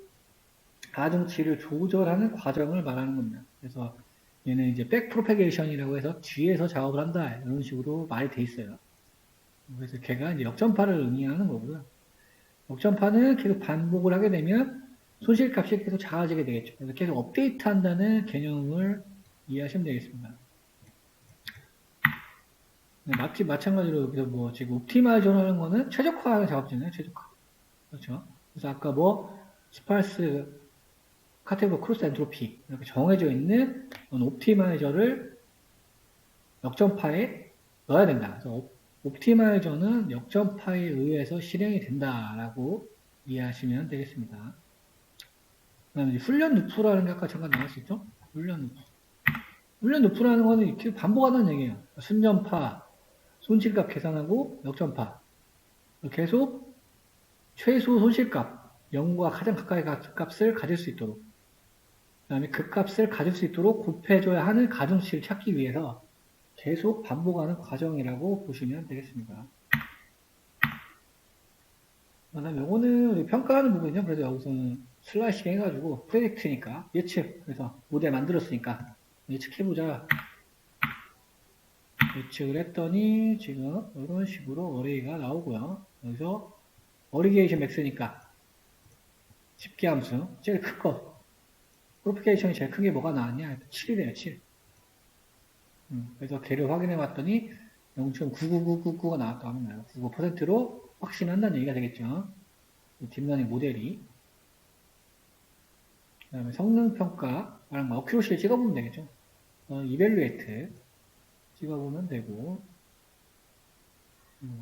Speaker 1: 가중치를 조절하는 과정을 말하는 겁니다. 그래서 얘는 이제 백프로페게이션이라고 해서 뒤에서 작업을 한다 이런 식으로 말이 돼 있어요. 그래서 걔가 이제 역전파를 의미하는 거고요. 역전파는 계속 반복을 하게 되면 손실값이 계속 작아지게 되겠죠. 그래서 계속 업데이트한다는 개념을 이해하시면 되겠습니다. 마찬가지로 여기서 뭐 지금 옵티마이저 하는 거는 최적화하는 작업이잖아요. 최적화. 그렇죠. 그래서 아까 뭐 스파르스 카테고리 크로스 엔트로피 이렇게 정해져 있는 옵티마이저를 역전파에 넣어야 된다. 그래서 옵티마이저는 역전파에 의해서 실행이 된다라고 이해하시면 되겠습니다. 그다음에 훈련 루프라는 게 아까 잠깐 나왔었죠? 훈련 루프. 훈련 루프라는 거는 이렇게 반복하다는 얘기예요. 순전파, 손실값 계산하고 역전파. 계속 최소 손실값, 0과 가장 가까이 값을 가질 수 있도록. 그 다음에 그 값을 가질 수 있도록 곱해줘야 하는 가중치를 찾기 위해서 계속 반복하는 과정이라고 보시면 되겠습니다. 그 다음에 요거는 우리 평가하는 부분이죠. 그래서 여기서는 슬라이싱 해가지고 프로젝트니까 예측. 그래서 모델 만들었으니까 예측해보자. 예측을 했더니 지금 이런 식으로 어레이가 나오고요. 여기서 어리게이션 맥스니까 집계함수 제일 큰 거. 프로피케이션이 제일 큰 게 뭐가 나왔냐? 7이래요, 7. 그래서 걔를 확인해 봤더니 0.99999가 나왔다고 합니다. 95%로 확신한다는 얘기가 되겠죠. 딥러닝 모델이. 그 다음에 성능평가, 어큐러시를 찍어보면 되겠죠. 이벨루에이트 찍어보면 되고,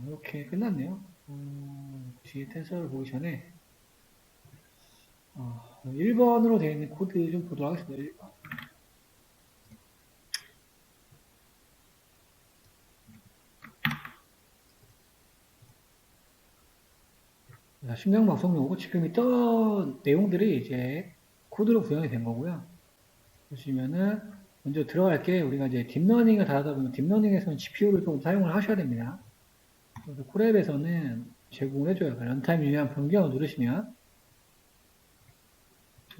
Speaker 1: 이렇게 끝났네요. 뒤에 텐서를 보기 전에, 1번으로 되어 있는 코드 좀 보도록 하겠습니다. 1번. 심장방송 요구 지금 있던 내용들이 이제 코드로 구현이 된 거고요. 보시면은 먼저 들어갈 게 우리가 이제 딥러닝을 다루다 보면 딥러닝에서는 GPU를 좀 사용을 하셔야 됩니다. 그래서 콜앱에서는 제공을 해줘요. 런타임 유의한 변경을 누르시면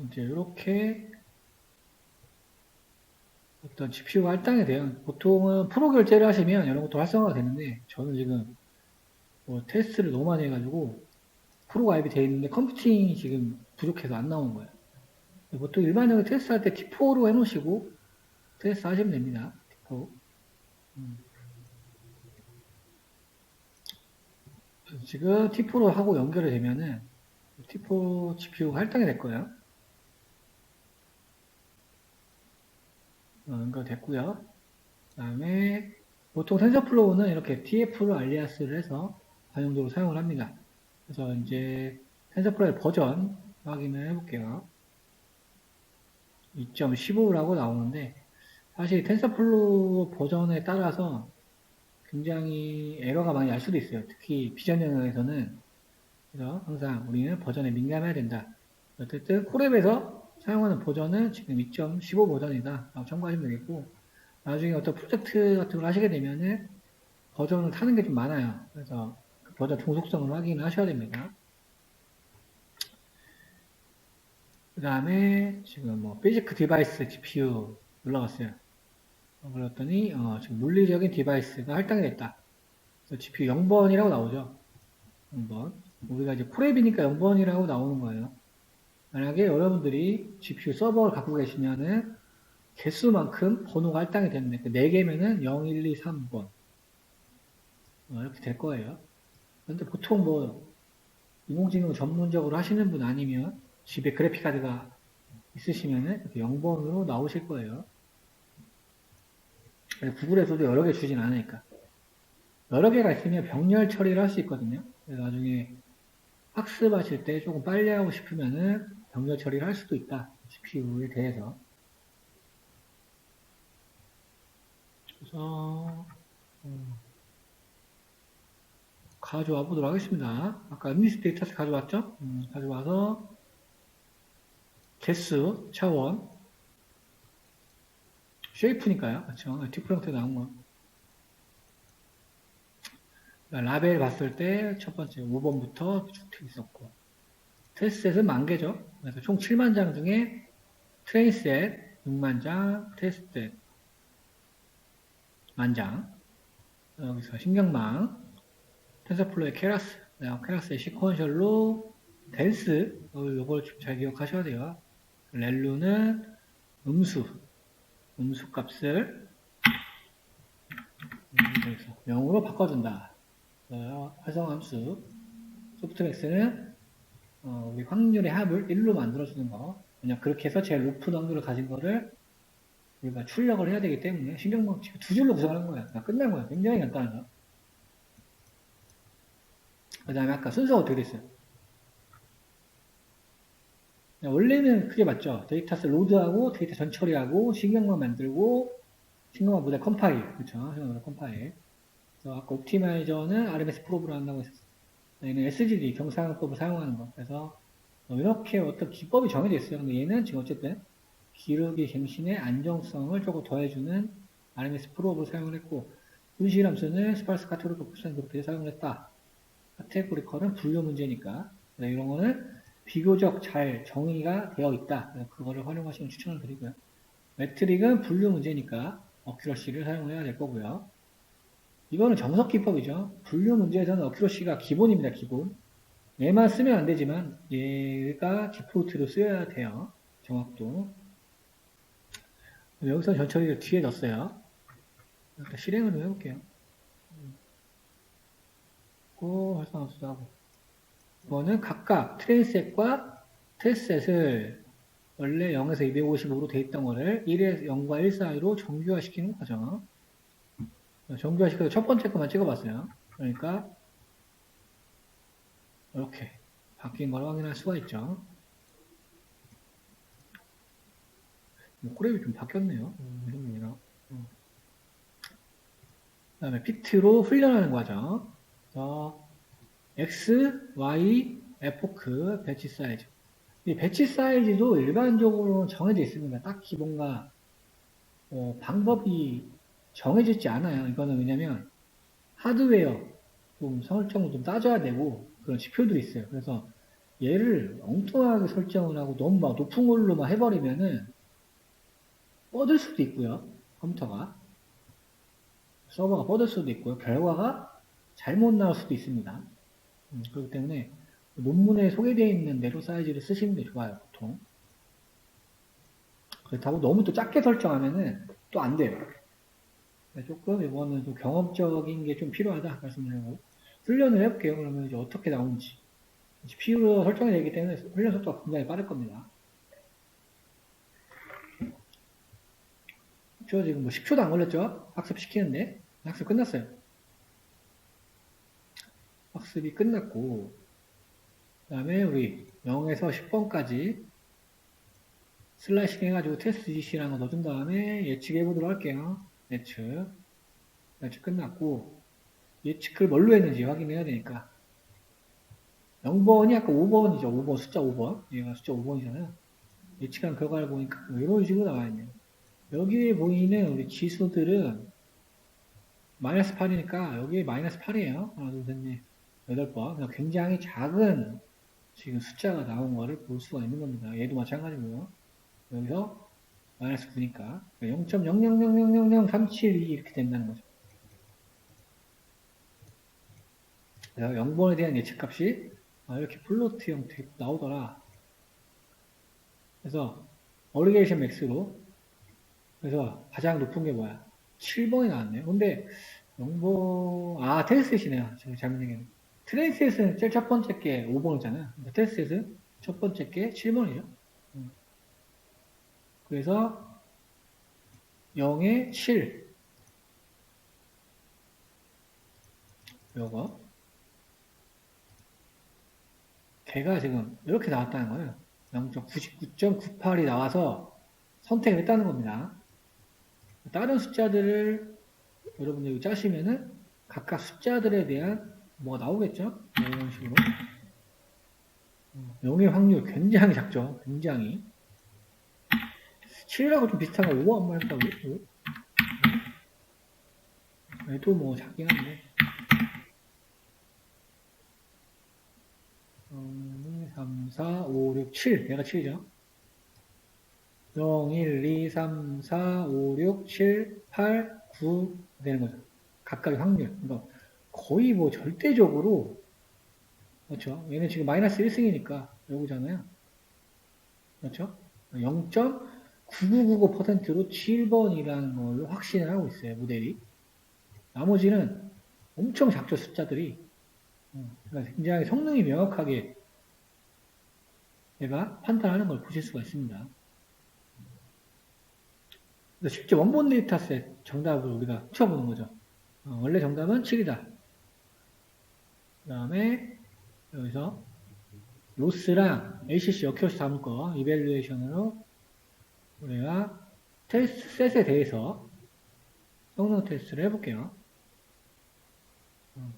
Speaker 1: 이제 이렇게 어떤 GPU가 할당이 돼요. 보통은 프로 결제를 하시면 이런 것도 활성화가 되는데 저는 지금 뭐 테스트를 너무 많이 해가지고 프로 가입이 되어 있는데 컴퓨팅이 지금 부족해서 안 나오는 거예요. 보통 일반적으로 테스트 할 때 T4로 해놓으시고 테스트 하시면 됩니다. T4. 지금 T4로 하고 연결이 되면은 T4 GPU가 할당이 될 거예요. 연결됐고요. 그 다음에 보통 텐서플로우는 이렇게 TF로 알리아스를 해서 관용도로 사용을 합니다. 그래서 이제 텐서플로우의 버전 확인을 해볼게요. 2.15라고 나오는데 사실 텐서플로우 버전에 따라서 굉장히 에러가 많이 날 수도 있어요. 특히 비전 영역에서는. 그래서 항상 우리는 버전에 민감해야 된다. 어쨌든 콜앱에서 사용하는 버전은 지금 2.15 버전이다 라고 참고하시면 되겠고, 나중에 어떤 프로젝트 같은 걸 하시게 되면은 버전을 타는 게 좀 많아요. 그래서 그 버전 종속성을 확인을 하셔야 됩니다. 그 다음에 지금 뭐 베이직 디바이스 GPU 올라갔어요. 그랬더니 지금 논리적인 디바이스가 할당이 됐다. 그래서 GPU 0번이라고 나오죠. 0번. 우리가 이제 콜앱이니까 0번이라고 나오는 거예요. 만약에 여러분들이 GPU 서버를 갖고 계시면은 개수만큼 번호가 할당이 되는데 4개면은 0, 1, 2, 3번 이렇게 될 거예요. 근데 보통 뭐 인공지능 전문적으로 하시는 분 아니면 집에 그래픽카드가 있으시면은 이렇게 0번으로 나오실 거예요. 구글에서도 여러 개 주진 않으니까. 여러 개가 있으면 병렬 처리를 할 수 있거든요. 그래서 나중에 학습하실 때 조금 빨리 하고 싶으면은 병렬 처리를 할 수도 있다. GPU에 대해서. 그래서 가져와 보도록 하겠습니다. 아까 administrator 가져왔죠? 가져와서 개수 차원 쉐이프니까요. 그렇죠? 디프런트 나온 거. 라벨 봤을 때 첫 번째 5번부터 쭉 있었고 테스트셋은 10,000개죠. 그래서 총 7만 장 중에 트레인셋 6만 장, 테스트셋 10,000장. 여기서 신경망, 텐서플로의 케라스, 케라스의 시퀀셜로 댄스, 요걸 좀 잘 기억하셔야 돼요. 렐루는 음수 값을 0으로 바꿔준다. 활성함수, 소프트맥스는 우리 확률의 합을 1로 만들어주는 거. 그냥 그렇게 해서 제일 높은 확률을 가진 거를 우리가 출력을 해야 되기 때문에 신경망 두 줄로 구성하는 거야. 끝난 거야. 굉장히 간단하죠. 그 다음에 아까 순서가 어떻게 됐어요? 원래는 그게 맞죠. 데이터스 로드하고 데이터 전 처리하고 신경망 만들고 신경망 모델 컴파일. 그렇죠. 신경망 모델 컴파일. 그래서 아까 옵티마이저는 RMS 프로브로 한다고 했었어요. 얘는 SGD 경상법을 사용하는 거. 그래서 이렇게 어떤 기법이 정해져 있어요. 근데 얘는 지금 어쨌든 기록의 갱신의 안정성을 조금 더해주는 RMS 프로브를 사용을 했고 분실 함수는 스파르스 카테고리 포션 그룹에 사용을 했다. 카테고리컬은 분류 문제니까 이런 거는 비교적 잘 정의가 되어 있다. 그거를 활용하시면 추천을 드리고요. 매트릭은 분류 문제니까 어큐러시를 사용을 해야 될 거고요. 이거는 정석 기법이죠. 분류 문제에서는 어큐러시가 기본입니다. 기본. 얘만 쓰면 안 되지만 얘가 디폴트로 쓰여야 돼요. 정확도. 여기서 전처리를 뒤에 넣었어요. 일단 실행을 좀 해볼게요. 활성함수도 하고. 이거는 각각 트레인셋과 테스트셋을 원래 0에서 255로 돼 있던 거를 1에서 0과 1 사이로 정규화 시키는 거죠. 정규화 시켜서 첫 번째 것만 찍어봤어요. 그러니까 이렇게 바뀐 걸 확인할 수가 있죠. 꼬랩이 좀 바뀌었네요. 그 다음에 피트로 훈련하는 과정. X, Y, 에포크, 배치 사이즈. 이 배치 사이즈도 일반적으로 정해져 있습니다. 딱히 뭔가 방법이 정해져 있지 않아요. 이거는 왜냐면 하드웨어 좀 설정을 좀 따져야 되고 그런 지표들이 있어요. 그래서 얘를 엉뚱하게 설정을 하고 너무 막 높은 걸로 막 해버리면은 뻗을 수도 있고요. 컴퓨터가 서버가 뻗을 수도 있고요. 결과가 잘못 나올 수도 있습니다. 그렇기 때문에 논문에 소개되어 있는 내로 사이즈를 쓰시는 게 좋아요. 보통 그렇다고 너무 또 작게 설정하면은 또 안 돼요. 조금 이거는 좀 경험적인 게 좀 필요하다 말씀드리고 훈련을 해볼게요. 그러면 이제 어떻게 나오는지 GPU로 설정이 되기 때문에 훈련 속도가 굉장히 빠를 겁니다. 저 지금 뭐 10초도 안 걸렸죠? 학습 시키는데 학습 끝났어요. 학습이 끝났고 그 다음에 우리 0에서 10번까지 슬라이싱 해가지고 테스트 GC라는 거 넣어준 다음에 예측해 보도록 할게요. 예측 끝났고 예측을 뭘로 했는지 확인해야 되니까 0번이 아까 5번이죠. 5번 숫자 5번 얘가 숫자 5번이잖아요. 예측한 결과를 보니까 이런 식으로 나와있네요. 여기에 보이는 우리 지수들은 마이너스 8이니까 여기 마이너스 8이에요. 하나 둘 셋 넷 8번 굉장히 작은 지금 숫자가 나온 거를 볼 수가 있는 겁니다. 얘도 마찬가지고요. 여기서 마이너스 9니까 0.00000372 이렇게 된다는 거죠. 그래서 0번에 대한 예측값이 이렇게 플로트 형태로 나오더라. 그래서 어리게이션 맥스로 그래서 가장 높은 게 뭐야? 7번이 나왔네요. 근데 0번 테스트셋이네요. 제가 잘못 얘기했네. 트레이셋은 제일 첫 번째 게 5번이잖아요. 테스트셋은 첫 번째 게 7번이죠. 그래서 0에 7 요거 걔가 지금 이렇게 나왔다는 거예요. 0.99.98이 나와서 선택을 했다는 겁니다. 다른 숫자들을 여러분들 여기 짜시면은 각각 숫자들에 대한 뭐가 나오겠죠? 이런 식으로. 0의 확률 굉장히 작죠? 굉장히. 7하고 좀 비슷한 거 5 한번 할까? 5? 얘도 뭐 작긴 한데. 1, 2, 3, 4, 5, 6, 7. 얘가 7이죠. 0, 1, 2, 3, 4, 5, 6, 7, 8, 9 되는 거죠. 각각의 확률. 그러니까 거의 뭐 절대적으로, 그렇죠? 얘는 지금 마이너스 1승이니까 여기잖아요. 그렇죠? 0.9999%로 7번이라는 걸로 확신을 하고 있어요, 모델이. 나머지는 엄청 작죠, 숫자들이. 그러니까 굉장히 성능이 명확하게 얘가 판단하는 걸 보실 수가 있습니다. 그래서 실제 원본 데이터셋 정답을 우리가 훔쳐보는 거죠. 원래 정답은 7이다. 그 다음에 여기서 로스랑 ACC 역효시 담을 거 이밸류에이션으로 우리가 테스트 셋에 대해서 성능 테스트를 해볼게요.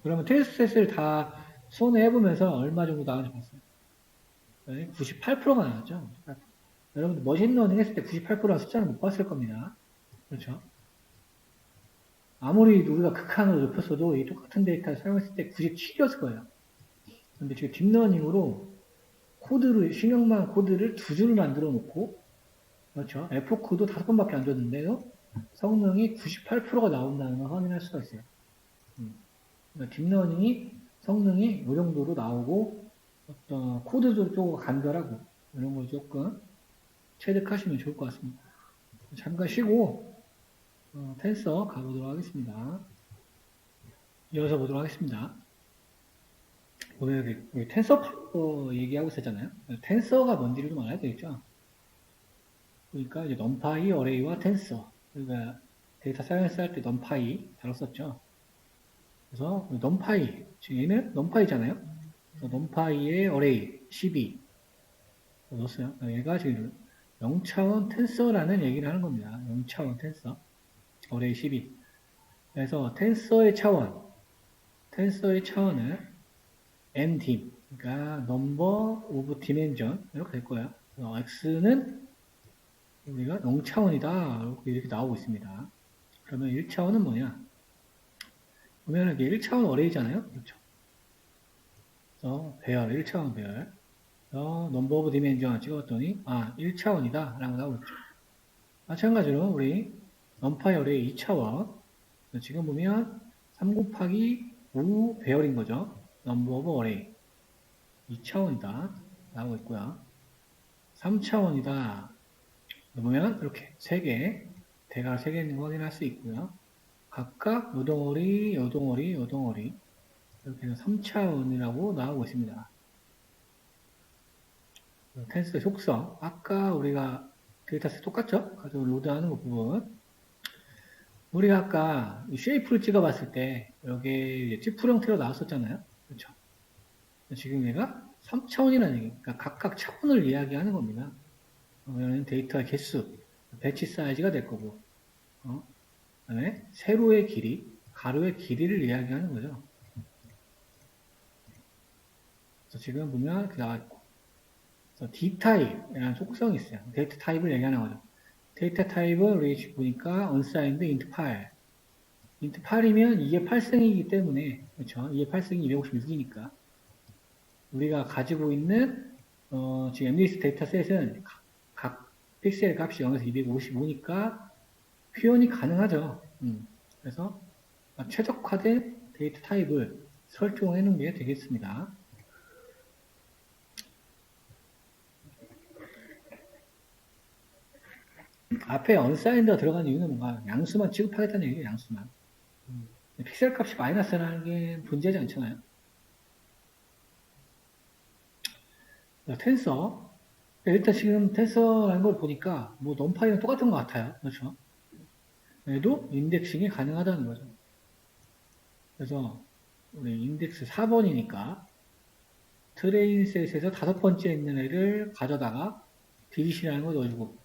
Speaker 1: 그러면 테스트 셋을 다 손에 해보면서 얼마 정도 나왔는지 봤어요. 98%가 나왔죠. 여러분들 머신러닝 했을 때 98%라는 숫자는 못 봤을 겁니다. 그렇죠? 아무리 우리가 극한으로 높였어도 이 똑같은 데이터를 사용했을 때 97이었을 거예요. 근데 지금 딥러닝으로 코드를, 신형망 코드를 두 줄을 만들어 놓고, 그렇죠? F코드 5번밖에 안 줬는데요. 성능이 98%가 나온다는 걸 확인할 수가 있어요. 그러니까 딥러닝이 성능이 이 정도로 나오고, 어떤 코드도 조금 간결하고, 이런 걸 조금 체득하시면 좋을 것 같습니다. 잠깐 쉬고, 텐서 가보도록 하겠습니다. 이어서 보도록 하겠습니다. 오늘 우리 텐서 얘기하고 있었잖아요. 텐서가 뭔지를 좀 알아야 되겠죠. 그러니까 이제 넘파이, 어레이와 텐서. 우리가 데이터 사이언스 할 때 넘파이 다뤘었죠. 그래서 넘파이, 지금 얘는 넘파이잖아요. 그래서 넘파이의 어레이 12 넣었어요. 얘가 지금 0차원 텐서라는 얘기를 하는 겁니다. 0차원 텐서, 어레이 12. 그래서 텐서의 차원은 ndim, 그러니까 number of dimension 이렇게 될 거예요. x는 우리가 0차원이다 이렇게 나오고 있습니다. 그러면 1차원은 뭐냐? 보면 이게 1차원 어레이잖아요. 그렇죠? 그래서 배열, 1차원 배열. number of dimension 찍었더니 1차원이다 라고 나오고 있죠. 마찬가지로 우리 numpy 어레이 2차원. 지금 보면 3 곱하기 5 배열인 거죠. number of array 2차원이다 나오고 있고요. 3차원이다 보면 이렇게 3개 대괄 3개 있는 거 확인할 수 있고요. 각각 요덩어리 이렇게 해서 3차원이라고 나오고 있습니다. 텐스의 속성 아까 우리가 데이터셋 똑같죠? 가지고 로드하는 거 부분 우리가 아까 쉐이프를 찍어봤을 때 여기 찌푸 형태로 나왔었잖아요. 그렇죠? 지금 얘가 3차원이라는 얘기, 그러니까 각각 차원을 이야기하는 겁니다. 그러면 데이터의 개수, 배치 사이즈가 될 거고, 그다음에 세로의 길이, 가로의 길이를 이야기하는 거죠. 그래서 지금 보면 이렇게 나와 있고, 그래서 D 타입이라는 속성이 있어요. 데이터 타입을 얘기하는 거죠. 데이터 타입을 우리 보니까 unsigned int 8. int 8이면 이게 8승이기 때문에, 그렇죠? 이게 8승이 256이니까. 우리가 가지고 있는 지금 MDS 데이터셋은 각 픽셀 값이 0에서 255니까 표현이 가능하죠. 그래서 최적화된 데이터 타입을 설정해 놓은 게 되겠습니다. 앞에 unsigned가 들어간 이유는 뭔가 양수만 취급하겠다는 얘기예요. 양수만. 픽셀 값이 마이너스라는 게 문제지 않잖아요. 텐서. 일단 지금 텐서라는 걸 보니까 뭐 넘파이랑 똑같은 것 같아요. 그렇죠? 얘도 인덱싱이 가능하다는 거죠. 그래서 우리 인덱스 4번이니까 트레인 셋에서 5번째 있는 애를 가져다가 디릿이라는 걸 넣어주고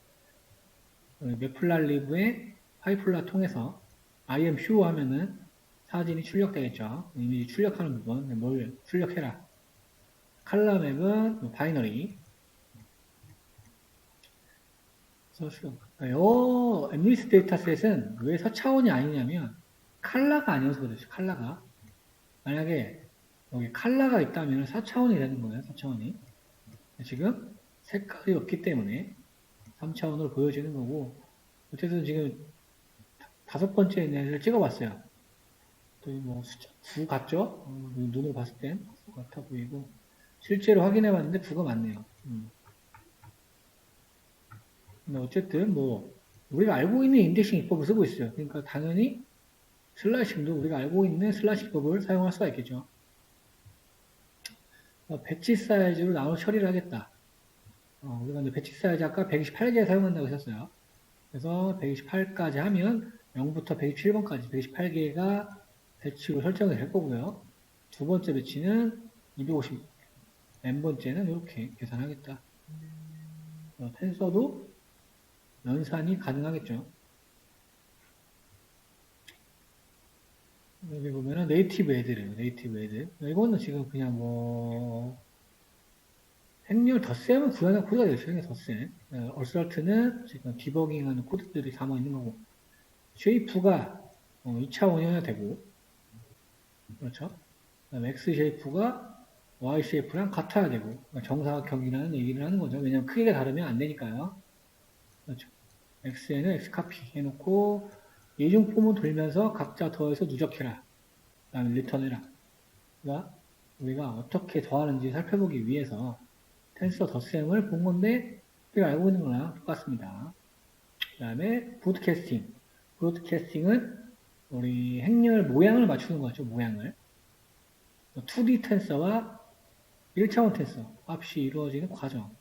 Speaker 1: 메플랄리브의 파이플라 통해서 I am sure 하면은 사진이 출력되겠죠. 이미지 출력하는 부분 뭘 출력해라. 칼라맵은 바이너리 요 엠리스 데이터셋은 왜 서차원이 아니냐면 칼라가 아니어서 그렇죠. 칼라가 만약에 여기 칼라가 있다면 4차원이 되는 거예요. 4차원이 지금 색깔이 없기 때문에 3차원으로 보여지는 거고 어쨌든 지금 5번째 애를 찍어봤어요. 또 뭐 숫자 9 같죠? 눈으로 봤을 땐 9 같아 보이고 실제로 확인해봤는데 9가 맞네요. 근데 어쨌든 뭐 우리가 알고 있는 인덱싱 기법을 쓰고 있어요. 그러니까 당연히 슬라이싱도 우리가 알고 있는 슬라이싱 기법을 사용할 수가 있겠죠. 배치 사이즈로 나눠 처리를 하겠다. 우리가 이제 배치 사이즈 아까 128개 사용한다고 했었어요. 그래서 128까지 하면 0부터 127번까지 128개가 배치로 설정이 될 거고요. 두 번째 배치는 250, n번째는 이렇게 계산하겠다. 텐서도 연산이 가능하겠죠. 여기 보면은 네이티브 애들이에요. 네이티브 애들. 이거는 지금 그냥 뭐 행렬 덧셈은 구현한 코드가 되죠. 행렬 덧셈. 얼설트는 지금 디버깅하는 코드들이 담아 있는 거고 쉐이프가 2차원이어야 되고 그렇죠. X 쉐이프가 Y 쉐이프랑 같아야 되고 정사각형이라는 얘기를 하는 거죠. 왜냐하면 크기가 다르면 안 되니까요. 그렇죠. X에는 X 카피 해놓고 이중 폼을 돌면서 각자 더해서 누적해라. 그 다음에 리턴해라. 그러니까 우리가 어떻게 더하는지 살펴보기 위해서 텐서 덧셈을 본 건데 우리가 알고 있는 거랑 똑같습니다. 그 다음에 브로드캐스팅. 브로드캐스팅은 우리 행렬 모양을 맞추는 거죠. 모양을. 2D 텐서와 1차원 텐서 합이 이루어지는 과정.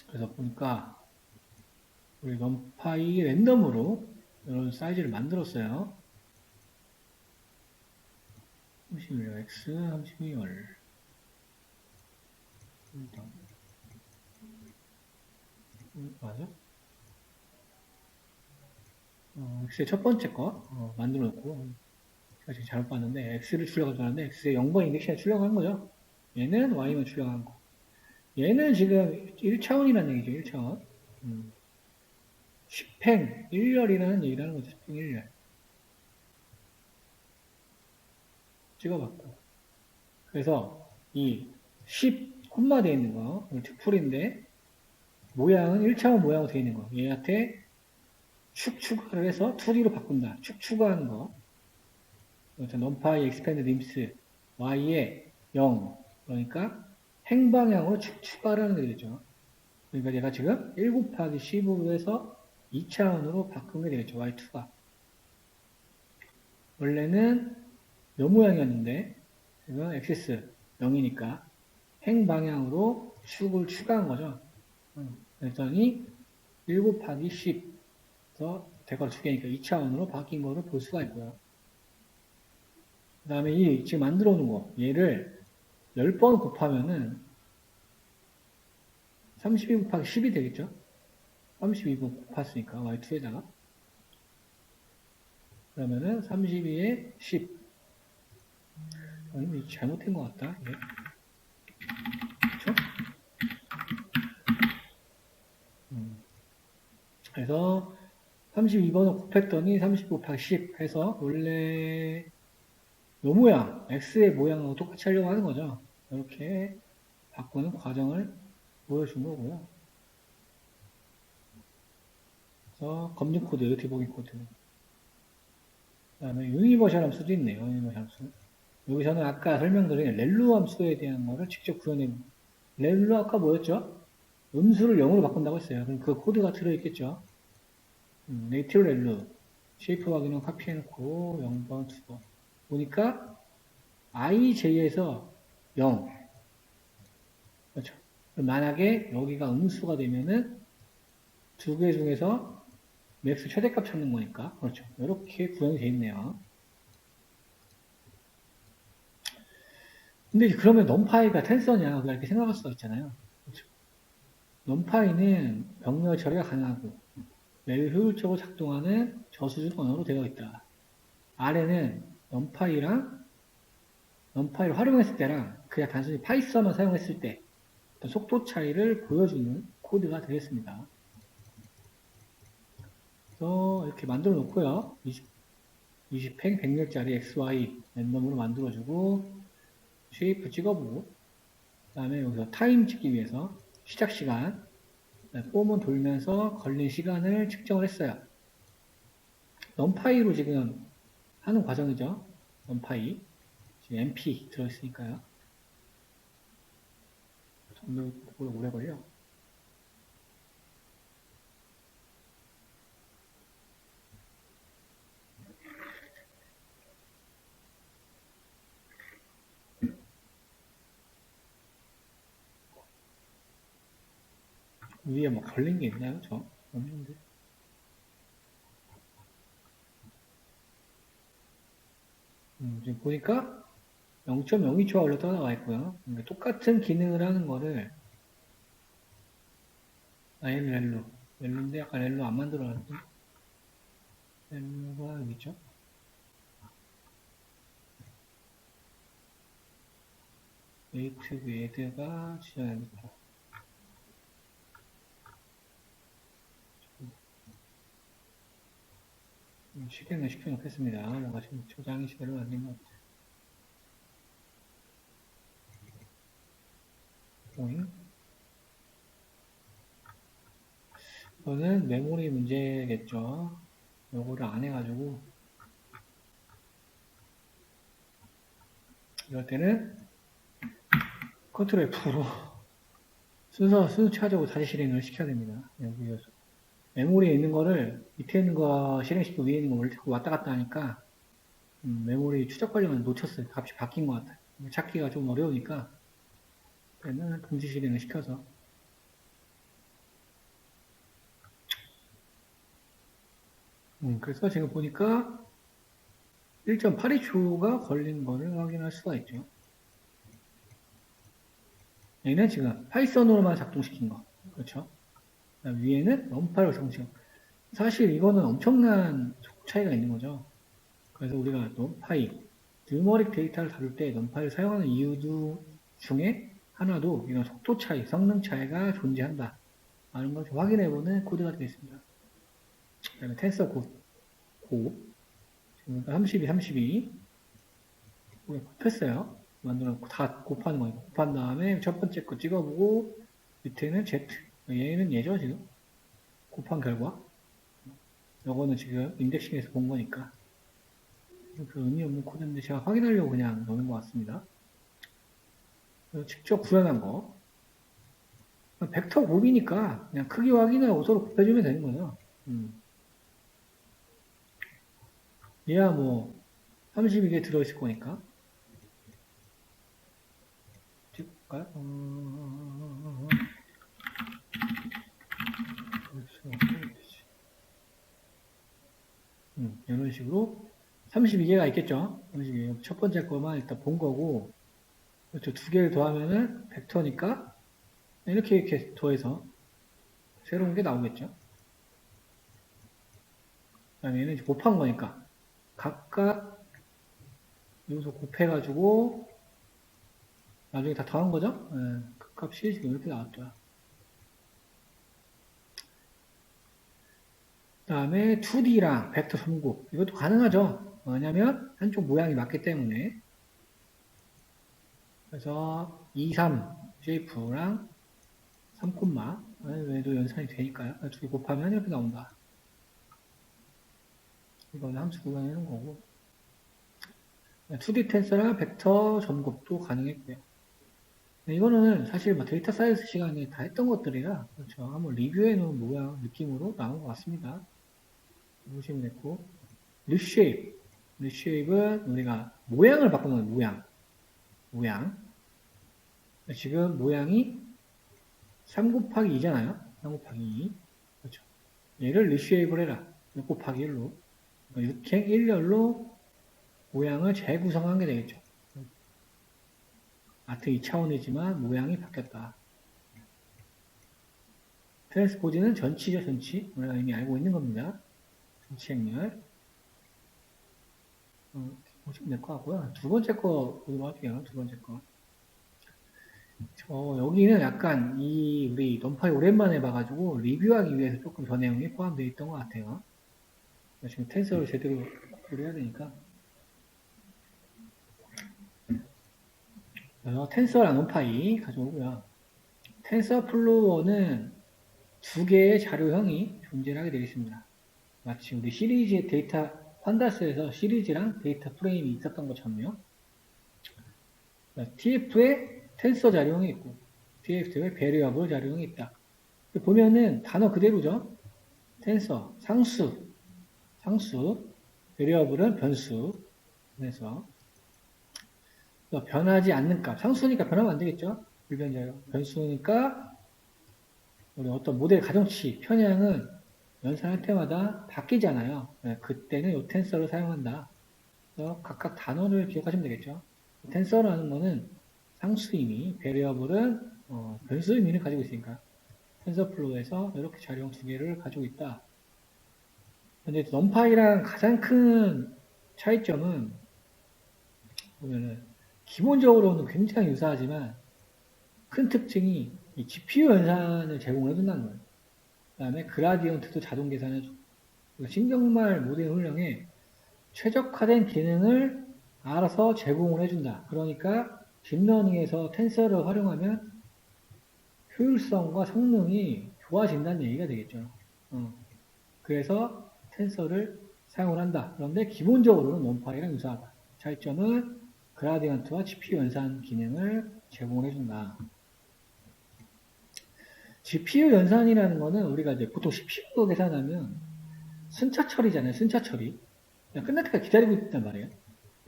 Speaker 1: 그래서 보니까 우리 넘파이 랜덤으로 이런 사이즈를 만들었어요. 32열 X, 32열 맞아? X의 첫 번째 거 만들어 놓고 제가 지금 잘못 봤는데 X를 출력하자는데 X의 0번 인덱션에 출력한 거죠. 얘는 Y만 출력한 거. 얘는 지금 1차원이라는 얘기죠. 1차원. 10행 1열이라는 얘기를 하는 거죠. 10행 1열. 찍어봤고. 그래서 이 10 콤마 되어 있는 거, 튜플인데 모양은 1차원 모양으로 되어 있는 거. 얘한테 축 추가를 해서 2D로 바꾼다. 축 추가하는 거. 그렇죠. 넘파이 expand lim스 y에 0. 그러니까 행방향으로 축 추가를 하는 게 되죠. 그러니까 얘가 지금 1 곱하기 10으로 해서 2차원으로 바꾼 게 되겠죠. y2가. 원래는 요 모양이었는데 이건 엑시스 0이니까 행방향으로 축을 추가한 거죠. 그랬더니 1 곱하기 10더 대괄호 2개니까 2차원으로 바뀐 거를 볼 수가 있고요. 그 다음에 이 지금 만들어 놓은 거 얘를 10번 곱하면은 32 곱하기 10이 되겠죠? 32번 곱했으니까 y2에다가 그러면은 32에 10 아니면 잘못된 것 같다. 예. 그렇죠? 그래서 32번을 곱했더니 30 곱하기 10 해서 원래 요 모양, X의 모양하고 똑같이 하려고 하는 거죠. 이렇게 바꾸는 과정을 보여준 거고요. 그래서 검증 코드, 디버깅 코드. 그 다음에 유니버셜 함수도 있네요. 유니버셜 함수. 여기서는 아까 설명드린 렐루 함수에 대한 거를 직접 구현해요. 렐루 아까 뭐였죠? 음수를 0으로 바꾼다고 했어요. 그럼 그 코드가 들어있겠죠. 네이티브 렐루. 쉐이프 확인은 카피해놓고 0번, 2번. 보니까 ij에서 0. 그렇죠. 만약에 여기가 음수가 되면은 두 개 중에서 맥스 최대값 찾는 거니까. 그렇죠. 이렇게 구현이 되어 있네요. 근데 이제 그러면 넘파이가 텐서냐 이렇게 생각할 수가 있잖아요. 그렇죠? 넘파이는 병렬 처리가 가능하고 매우 효율적으로 작동하는 저수준 언어로 되어 있다. 아래는 넘파이를 활용했을 때랑 그냥 단순히 파이썬만 사용했을 때 속도 차이를 보여주는 코드가 되겠습니다. 그래서 이렇게 만들어 놓고요. 20행 100렬짜리 XY 랜덤으로 만들어주고 쉐이프 찍어보고 그 다음에 여기서 타임 찍기 위해서 시작 시간 폼은 돌면서 걸린 시간을 측정을 했어요. 넘파이로 지금 하는 과정이죠. 넘파이 지금 MP 들어있으니까요. 정말 오래 걸려. 위에 뭐 걸린 게 있나요? 저 없는데. 지금 보니까 0.02초가 원래 떠나가 있고요. 똑같은 기능을 하는 거를 얘는 렐로인데 약간 렐로 안 만들어놨는데 렐로가 여기 있죠. 웨이트 웨드가 지정해놓고 실행을 시켜놓겠습니다. 뭔가 지금 저장이 제대로 안 된 것 같아요. 이거는 메모리 문제겠죠. 요거를 안 해가지고 이럴 때는 컨트롤 F로 순서 차적으로 다시 실행을 시켜야 됩니다. 여기 메모리에 있는 거를 밑에 있는 거 실행시키고 위에 있는 거 원래 자꾸 왔다 갔다 하니까 메모리 추적 관련을 놓쳤어요. 값이 바뀐 것 같아요. 찾기가 좀 어려우니까 그러면 동시 실행을 시켜서 그래서 지금 보니까 1.82초가 걸린 거를 확인할 수가 있죠. 여기는 지금 파이썬으로만 작동시킨 거. 그렇죠? 위에는 넘파이로 작동시킨 거. 사실 이거는 엄청난 차이가 있는 거죠. 그래서 우리가 넘파이, 뉴머릭 데이터를 다룰 때 넘파이를 사용하는 이유도 중에 하나도 이런 속도 차이, 성능 차이가 존재한다. 라는 걸 확인해보는 코드가 되겠습니다. 그 다음에 텐서 고, 지금 32 곱했어요. 만들어놓고 다 곱하는 거예요. 곱한 다음에 첫 번째 거 찍어보고 밑에는 Z. 얘는 얘죠, 지금. 곱한 결과. 요거는 지금 인덱싱에서 본 거니까. 그 의미 없는 코드인데 제가 확인하려고 그냥 넣는 것 같습니다. 직접 구현한 거. 벡터 곱이니까 그냥 크기 확인하고 서로 곱해주면 되는 거예요. 얘야 뭐 32개 들어있을 거니까. 찍을까요? 이런 식으로 32개가 있겠죠. 32개. 첫 번째 거만 일단 본 거고, 그렇죠. 두 개를 더하면은 벡터니까 이렇게 더해서 새로운 게 나오겠죠. 그 다음에 얘는 이제 곱한 거니까 각각 여기서 곱해가지고 나중에 다 더한 거죠. 그 값이 지금 이렇게 나왔죠. 그 다음에 2D랑 벡터 선곱 이것도 가능하죠. 왜냐면 한쪽 모양이 맞기 때문에. 그래서 2, 3 쉐이프랑 3, 외에도 연산이 되니까요. 두 개 곱하면 이렇게 나온다. 이거는 함수 구간하는 거고. 2D 텐서랑 벡터 점곱도 가능했고요. 이거는 사실 뭐 데이터 사이언스 시간에 다 했던 것들이라, 그렇죠. 한번 리뷰해 놓은 모양 느낌으로 나온 것 같습니다. 보시면 됐고. 리쉐입. 리쉐입은 우리가 모양을 바꾸는 거예요, 모양. 지금 모양이 3 곱하기 2잖아요. 3 곱하기 2. 그렇죠. 얘를 리쉐입을 해라. 6 곱하기 1로. 육행 1열로 모양을 재구성한 게 되겠죠. 같은 2차원이지만 모양이 바뀌었다. 트랜스포즈는 전치죠, 전치. 우리가 이미 알고 있는 겁니다. 전치 행렬. 보시면 될 것 같고요. 두 번째 거 보도록 할게요. 두 번째 거. 여기는 약간 우리 넌파이 오랜만에 봐가지고 리뷰하기 위해서 조금 더 내용이 포함되어 있던 것 같아요. 지금 텐서를 제대로 조리해야 되니까. 그래서 텐서랑 넌파이 가져오고요. 텐서 플로어는 두 개의 자료형이 존재하게 되어 있습니다. 마치 우리 시리즈의 데이터 판다스에서 시리즈랑 데이터 프레임이 있었던 것처럼요. TF에 텐서 자료형이 있고 TF에 베리어블 자료형이 있다. 보면은 단어 그대로죠. 텐서, 상수, 베리어블은 변수. 그래서 변하지 않는 값, 상수니까 변하면 안 되겠죠. 불변자료. 변수니까 우리 어떤 모델 가정치 편향은 연산할 때마다 바뀌잖아요. 그때는 이 텐서를 사용한다. 그래서 각각 단어를 기억하시면 되겠죠. 텐서라는 거는 상수 의미, 베리어블은 변수 의미를 가지고 있으니까 텐서플로우에서 이렇게 자료형 두 개를 가지고 있다. 근데 넘파이랑 가장 큰 차이점은 보면은 기본적으로는 굉장히 유사하지만 큰 특징이 이 GPU 연산을 제공해 준다는 거예요. 그 다음에 그라디언트도 자동 계산해주고 신경말 모델 훈련에 최적화된 기능을 알아서 제공을 해준다. 그러니까 딥러닝에서 텐서를 활용하면 효율성과 성능이 좋아진다는 얘기가 되겠죠. 그래서 텐서를 사용을 한다. 그런데 기본적으로는 넘파이랑 유사하다. 차이점은 그라디언트와 GPU 연산 기능을 제공을 해준다. GPU 연산이라는 거는 우리가 이제 보통 CPU로 계산하면 순차 처리잖아요. 순차 처리. 그냥 끝날 때까지 기다리고 있단 말이에요.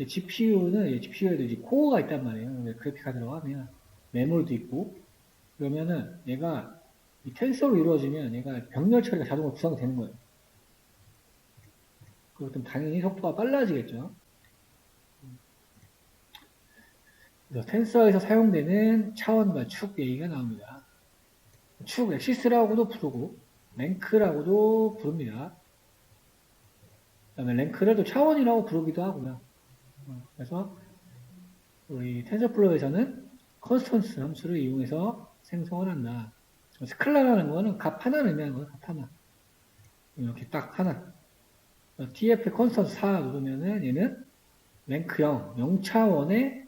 Speaker 1: GPU는 GPU에도 이제 코어가 있단 말이에요. 그래픽 카드라고 하면 메모리도 있고 그러면은 얘가 이 텐서로 이루어지면 얘가 병렬 처리가 자동으로 구성이 되는 거예요. 그렇다면 당연히 속도가 빨라지겠죠. 그래서 텐서에서 사용되는 차원과 축 얘기가 나옵니다. 축 엑시스라고도 부르고 랭크라고도 부릅니다. 그다음에 랭크를 또 차원이라고 부르기도 하고요. 그래서 우리 텐서플로우에서는 컨스턴스 함수를 이용해서 생성을 한다. 스칼라라는 거는 값 하나를 의미하는 거예요. 값 하나. 이렇게 딱 하나. TF 컨스턴스 4 누르면은 얘는 랭크 0, 0차원의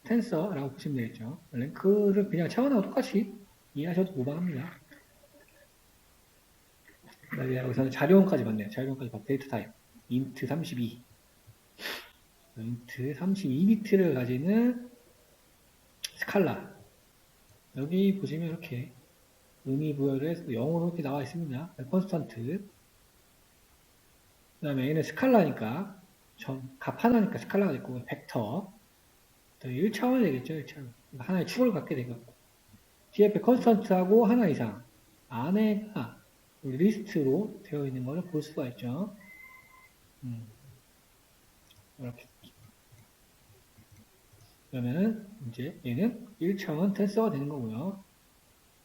Speaker 1: 텐서라고 보시면 되겠죠. 랭크를 그냥 차원하고 똑같이 이해하셔도 무방합니다. 여기서는 자료원까지 봤네요. 자료원까지 봤 데이터 타입. int 32. int 32비트를 가지는 스칼라. 여기 보시면 이렇게 의미 부여를 해서 0으로 이렇게 나와 있습니다. 컨스턴트. 그 다음에 얘는 스칼라니까, 값 하나니까 스칼라가 됐고, 벡터. 1차원이 되겠죠, 1차원. 하나의 축을 갖게 되겠고. TF 컨스턴트하고 하나 이상. 안에가 리스트로 되어 있는 것을 볼 수가 있죠. 이렇게. 그러면은, 이제 얘는 1차원 텐서가 되는 거고요.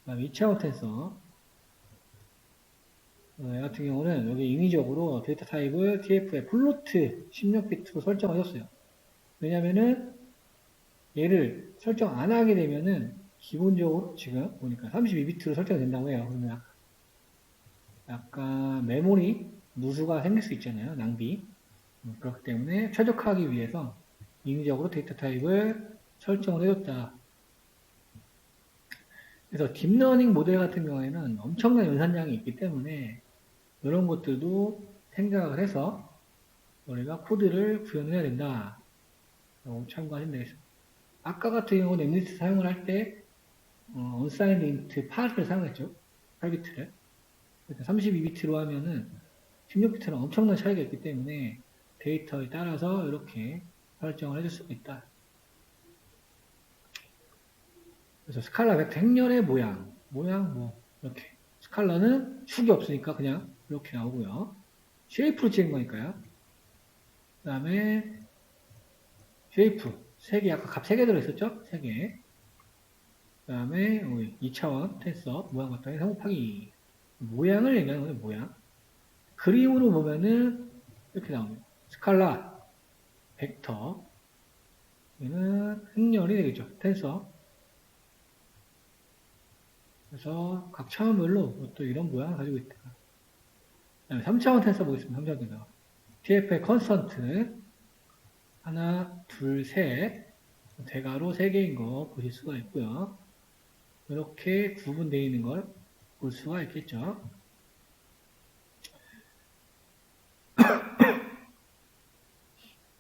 Speaker 1: 그 다음에 2차원 텐서. 얘 같은 경우는 여기 임의적으로 데이터 타입을 TF에 플로트 16비트로 설정하셨어요. 왜냐면은 얘를 설정 안 하게 되면은 기본적으로 지금 보니까 32비트로 설정이 된다고 해요. 그러면 약간 메모리 누수가 생길 수 있잖아요. 낭비. 그렇기 때문에 최적화하기 위해서 임의적으로 데이터 타입을 설정을 해줬다. 그래서 딥러닝 모델 같은 경우에는 엄청난 연산량이 있기 때문에 이런 것들도 생각을 해서 우리가 코드를 구현해야 된다. 참고하시면 되겠습니다. 아까 같은 경우는 엠리스트 사용을 할 때 unsigned int 8을 사용했죠. 8비트를. 32비트로 하면은 16비트는 엄청난 차이가 있기 때문에 데이터에 따라서 이렇게 설정을 해줄 수가 있다. 그래서 스칼라 벡터 행렬의 모양 뭐 이렇게 스칼라는 축이 없으니까 그냥 이렇게 나오고요. 쉐이프로 찍은 거니까요. 그 다음에 쉐이프 3개, 아까 값 3개 들어있었죠? 3개. 그 다음에 2차원 텐서 모양 갖다가 3 곱하기 모양을 얘기하는 거예요. 모양. 그림으로 보면은 이렇게 나옵니다. 스칼라, 벡터, 얘는 행렬이 되겠죠. 텐서. 그래서 각 차원별로 또 이런 모양을 가지고 있다. 그 다음에 3차원 텐서 보겠습니다. 3차원 텐서. TF의 컨스턴트 하나, 둘, 셋 대괄호 3개인 거 보실 수가 있고요. 이렇게 구분되어 있는 걸 볼 수가 있겠죠.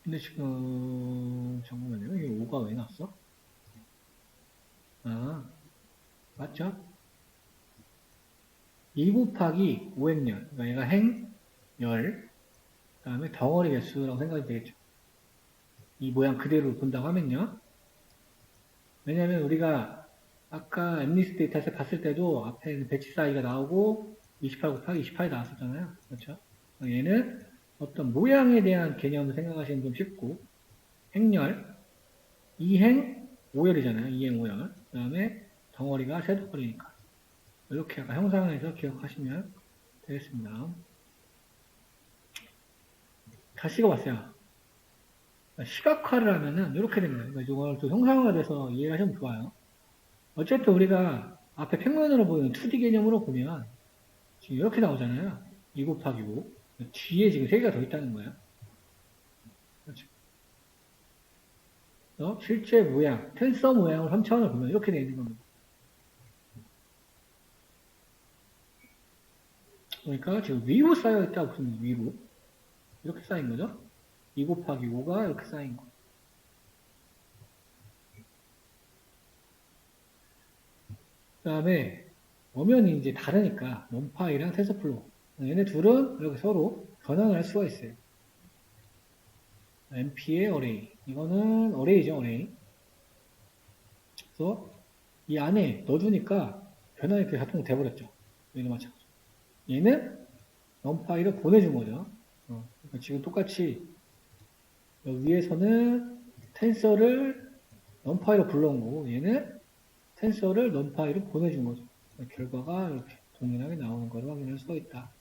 Speaker 1: 근데 지금 잠깐만요. 이게 5가 왜 나왔어? 아, 맞죠? 2 곱하기 5행렬. 그러니까 얘가 행, 열, 그 다음에 덩어리 개수라고 생각이 되겠죠. 이 모양 그대로 본다고 하면요. 왜냐하면 우리가 아까 엠리스 데이터에서 봤을 때도 앞에 배치 사이가 나오고 28 곱하기 28이 나왔었잖아요. 그렇죠? 얘는 어떤 모양에 대한 개념을 생각하시면 좀 쉽고 행렬, 2행, 5열이잖아요. 2행, 5열. 그 다음에 덩어리가 세 덩어리니까 이렇게 약간 형상에서 기억하시면 되겠습니다. 다시 읽어봤어요. 시각화를 하면은 이렇게 됩니다. 그러니까 이걸 또 형상화돼서 이해하시면 좋아요. 어쨌든 우리가 앞에 평면으로 보이는 2D 개념으로 보면 지금 이렇게 나오잖아요. 2 곱하기 5. 뒤에 지금 3개가 더 있다는 거예요. 그렇죠. 실제 모양, 텐서 모양을 3차원을 보면 이렇게 되어 있는 겁니다. 그러니까 지금 위로 쌓여있다고 보면 위로. 이렇게 쌓인 거죠. 2 곱하기 5가 이렇게 쌓인 거. 그 다음에 엄연히 이제 다르니까 넘파이랑 텐서플로우 얘네 둘은 이렇게 서로 변환을 할 수가 있어요. MP의 어레이 이거는 어레이죠. 어레이. 그래서 이 안에 넣어주니까 변환이 이렇게 자동 돼버렸죠. 얘는 마찬가지. 얘는 넘파이를 보내준 거죠. 그러니까 지금 똑같이 여기 위에서는 텐서를 넘파이로 불러온 거고 얘는 텐서를 넘파이로 보내준 거죠. 결과가 이렇게 동일하게 나오는 걸 확인할 수가 있다.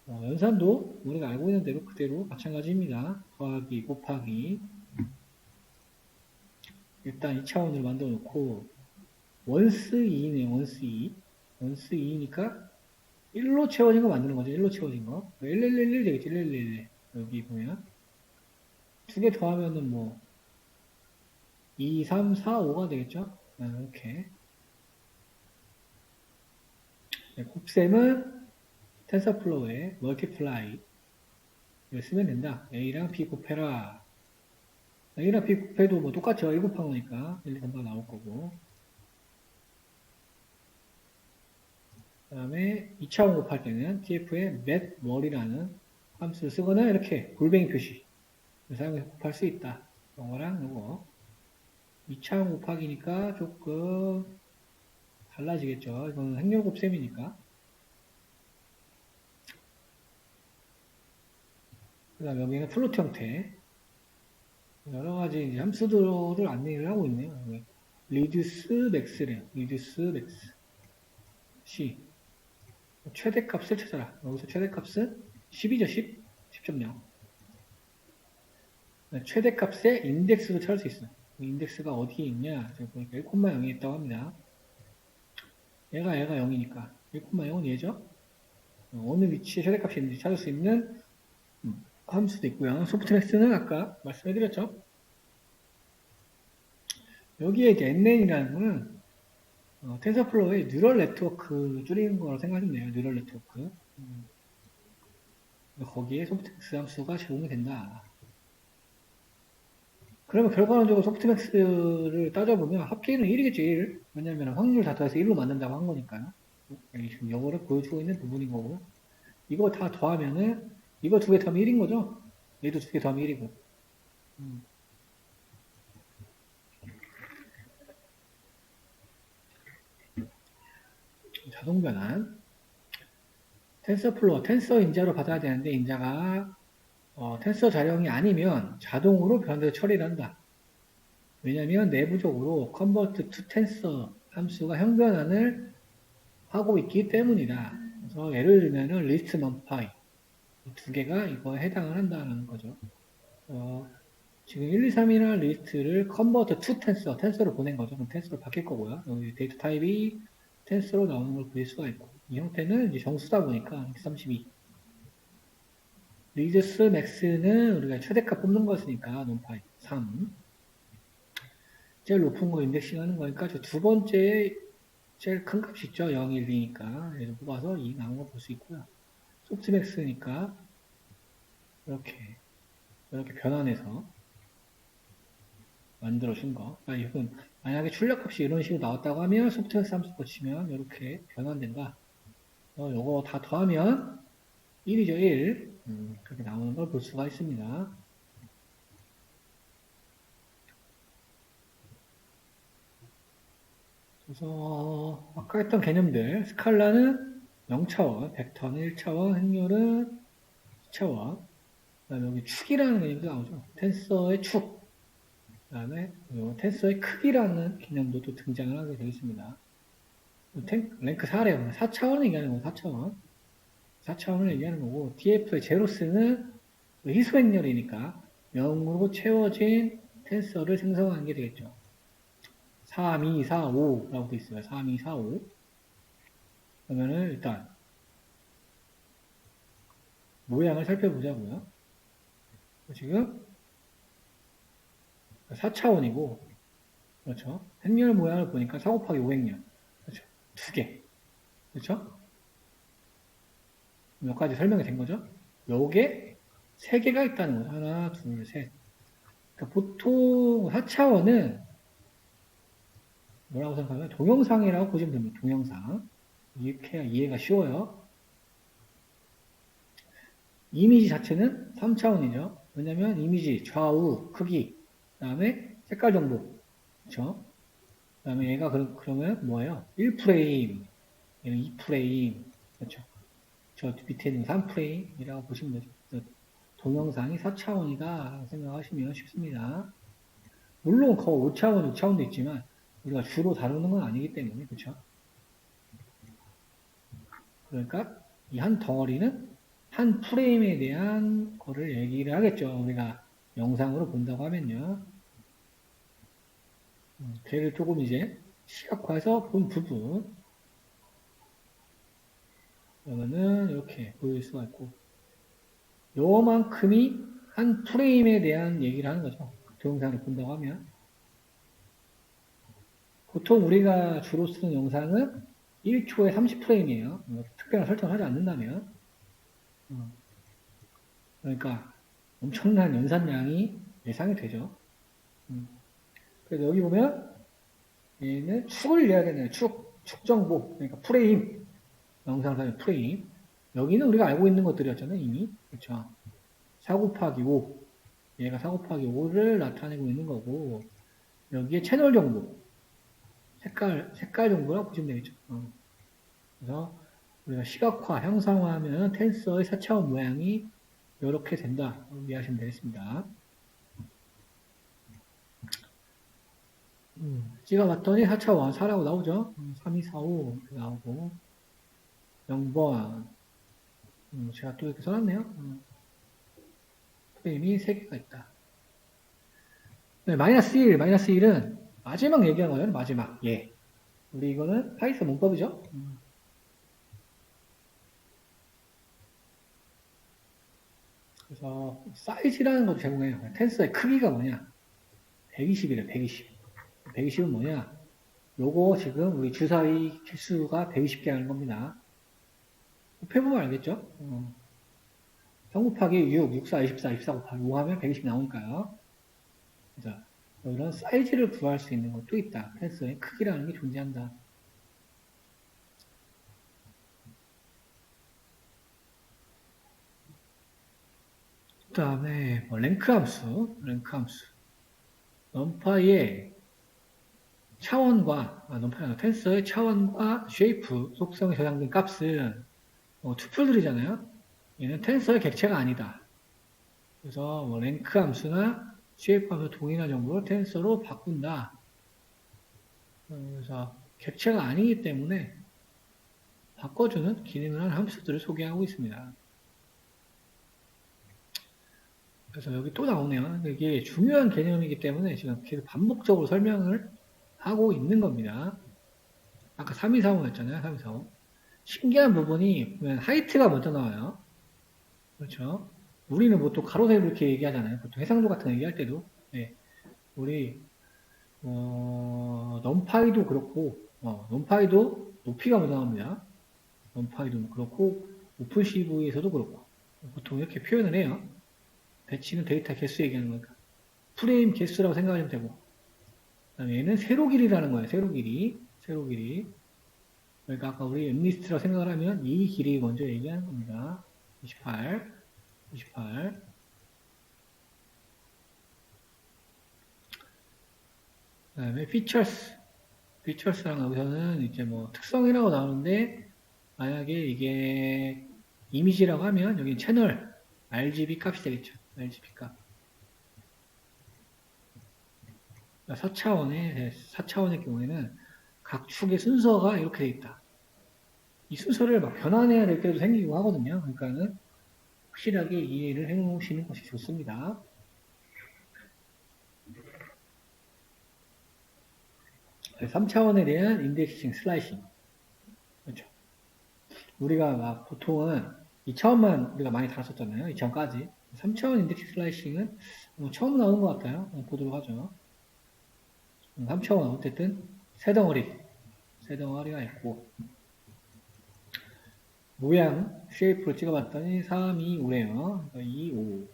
Speaker 1: 연산도 우리가 알고 있는 대로 그대로 마찬가지입니다. 더하기, 곱하기. 일단 2차원으로 만들어 놓고 원스 2네요. 원스 2. 원스 2니까 1로 채워진 거 만드는 거죠. 1로 채워진 거. 1111 되겠지. 1111. 여기 보면 2개 더하면은 뭐 2, 3, 4, 5가 되겠죠. 이렇게. 곱셈은 텐서플로우에 멀티플라이 이걸 쓰면 된다. A랑 B 곱해라. A랑 B 곱해도 뭐 똑같죠. 1 곱한 거니까 1, 2, 3가 나올 거고. 그 다음에 2차원 곱할 때는 TF의 met 머리라는 함수를 쓰거나 이렇게 골뱅이 표시 사용해서 곱할 수 있다. 이거랑 이거 2차원 곱하기니까 조금 달라지겠죠. 이거는 행렬 곱셈이니까. 그 다음에 여기는 플로트 형태. 여러 가지 함수들을 안내를 하고 있네요. reduce max래요. reduce max. C. 최대값을 찾아라. 여기서 최대값은 10이죠. 10. 10.0. 최대값의 인덱스도 찾을 수 있어요. 인덱스가 어디에 있냐? 제가 보니까 1,0에 있다고 합니다. 얘가 0이니까 1,0은 얘죠. 어느 위치에 최대값이 있는지 찾을 수 있는 함수도 있고요. 소프트맥스는 아까 말씀해드렸죠. 여기에 이제 NN이라는 거는 텐서플로우의 뉴럴 네트워크 줄이는 거라고 생각하시면 돼요. 뉴럴 네트워크. 거기에 소프트맥스 함수가 제공이 된다. 그러면 결과론적으로 소프트맥스를 따져보면 합계는 1이겠죠, 1. 왜냐면 확률 다 더해서 1로 만든다고 한 거니까요. 여기 지금 영어를 보여주고 있는 부분인 거고. 이거 다 더하면은, 이거 2개 더하면 1인 거죠? 얘도 2개 더하면 1이고. 자동 변환. 텐서플로어, 텐서 인자로 받아야 되는데, 인자가 텐서 자령이 아니면 자동으로 변환돼서 처리를 한다. 왜냐면 내부적으로 convert to tensor 함수가 형변환을 하고 있기 때문이다. 그래서 예를 들면은 list numpy 두 개가 이거에 해당을 한다는 거죠. 지금 1, 2, 3이라는 리스트를 convert to tensor, 텐서로 보낸 거죠. 그럼 텐서로 바뀔 거고요. 여기 데이터 타입이 텐서로 나오는 걸 보일 수가 있고 이 형태는 이제 정수다 보니까 32. 리드스 맥스는 우리가 최대값 뽑는 것이니까 numpy 3. 제일 높은 거 인덱싱 하는 거니까 저 두 번째 제일 큰 값이 있죠. 0, 1, 2니까 얘를 뽑아서 2 나온 거 볼 수 있고요. 소프트맥스니까 이렇게 변환해서 만들어준 거. 이건 만약에 출력값이 이런 식으로 나왔다고 하면 소프트맥스 함수 거치면 이렇게 변환된다. 요거 다 더하면 1이죠. 1. 그렇게 나오는 걸 볼 수가 있습니다. 그래서 아까 했던 개념들 스칼라는 0차원, 벡터는 1차원, 행렬은 2차원, 그다음에 여기 축이라는 개념도 나오죠. 텐서의 축, 그다음에 텐서의 크기라는 개념도 또 등장을 하게 되겠습니다. 랭크 4래요. 4차원을 얘기하는 거예요. 4차원. 4차원을 얘기하는 거고 df의 제로스는 희소 행렬이니까 0으로 채워진 텐서를 생성하는 게 되겠죠. 3, 2, 4, 5라고 되어 있어요. 3, 2, 4, 5. 그러면은 일단 모양을 살펴보자고요. 지금 4차원이고 그렇죠. 행렬 모양을 보니까 4 곱하기 5 행렬. 그렇죠. 2개. 그렇죠? 몇 가지 설명이 된 거죠? 요게 3개가 있다는 거죠. 하나, 둘, 셋. 그러니까 보통 4차원은 뭐라고 생각하면 동영상이라고 보시면 됩니다. 동영상. 이렇게 해야 이해가 쉬워요. 이미지 자체는 3차원이죠. 왜냐면 이미지, 좌우, 크기, 그 다음에 색깔 정보. 그쵸? 그 다음에 얘가 그러면 뭐예요? 1프레임, 얘는 2프레임. 그렇죠? 저 밑에 있는 3프레임이라고 보시면 되죠. 동영상이 4차원이다 생각하시면 쉽습니다. 물론 그 5차원, 6차원도 있지만 우리가 주로 다루는 건 아니기 때문에 그렇죠? 그러니까 이 한 덩어리는 한 프레임에 대한 거를 얘기를 하겠죠. 우리가 영상으로 본다고 하면요. 걔를 조금 이제 시각화해서 본 부분 그러면은 이렇게 보일 수가 있고 요만큼이 한 프레임에 대한 얘기를 하는 거죠. 동영상을 본다고 하면 보통 우리가 주로 쓰는 영상은 1초에 30프레임이에요. 특별한 설정을 하지 않는다면 그러니까 엄청난 연산량이 예상이 되죠. 그래서 여기 보면 얘는 축을 이해해야 되네요. 축 정보 그러니까 프레임 영상 사진 프레임 여기는 우리가 알고 있는 것들이었잖아요. 이미 그렇죠. 4 곱하기 5 얘가 4 곱하기 5를 나타내고 있는 거고 여기에 채널 정보 색깔 정보라고 보시면 되겠죠. 그래서 우리가 시각화, 형상화하면 텐서의 4차원 모양이 이렇게 된다. 이해하시면 되겠습니다. 찍어봤더니 4차원 4라고 나오죠. 3, 2, 4, 5 이렇게 나오고 0번 제가 또 이렇게 써놨네요. 프레임이 3개가 있다. 네, 마이너스 1은 마지막 얘기하는 거예요. 마지막. 예. 우리 이거는 파이썬 문법이죠. 그래서 사이즈라는 것도 제공해요. 텐서의 크기가 뭐냐? 120이래, 120. 120은 뭐냐? 요거 지금 우리 주사위 개수가 120개 하는 겁니다. 곱해보면 알겠죠? 3 곱하기 6, 6, 4, 24, 24 곱하기 5 하면 120 나오니까요. 자, 이런 사이즈를 구할 수 있는 것도 있다. 텐서의 크기라는 게 존재한다. 그 다음에 뭐 랭크 함수. 넘파이의 차원과 텐서의 차원과 쉐이프 속성에 저장된 값은 투플들이잖아요. 얘는 텐서의 객체가 아니다. 그래서 뭐 랭크 함수나 shape하면서 동일한 정보를 텐서로 바꾼다. 그래서 객체가 아니기 때문에 바꿔주는 기능을 한 함수들을 소개하고 있습니다. 그래서 여기 또 나오네요. 이게 중요한 개념이기 때문에 지금 계속 반복적으로 설명을 하고 있는 겁니다. 아까 3245였잖아요. 3245. 신기한 부분이 보면 하이트가 먼저 나와요. 그렇죠? 우리는 뭐 또 가로 세로 이렇게 얘기하잖아요. 보통 해상도 같은 거 얘기할 때도. 네. 우리 넘파이도 그렇고 넘파이도 높이가 먼저 나옵니다. 넘파이도 그렇고 오픈CV에서도 그렇고 보통 이렇게 표현을 해요. 배치는 데이터 개수 얘기하는 거니까 프레임 개수라고 생각하시면 되고 그다음에 얘는 세로 길이라는 거예요. 세로 길이. 그러니까 아까 우리 엠리스트라고 생각을 하면 이 길이 먼저 얘기하는 겁니다. 28 그 다음에 피처스랑 여기서는 이제 뭐 특성이라고 나오는데 만약에 이게 이미지라고 하면 여기 채널 RGB 값이 되겠죠. RGB 값. 4차원의 경우에는 각 축의 순서가 이렇게 돼 있다. 이 순서를 막 변환해야 될 때도 생기고 하거든요. 그러니까는 확실하게 이해를 해 놓으시는 것이 좋습니다. 3차원에 대한 인덱싱, 슬라이싱. 그렇죠. 우리가 막 보통은 2차원만 우리가 많이 다뤘었잖아요. 2차원까지. 3차원 인덱싱 슬라이싱은 처음 나오는 것 같아요. 보도록 하죠. 3차원 어쨌든 세 덩어리가 있고 모양 쉐이프로 찍어봤더니 3, 2, 5래요. 2, 5.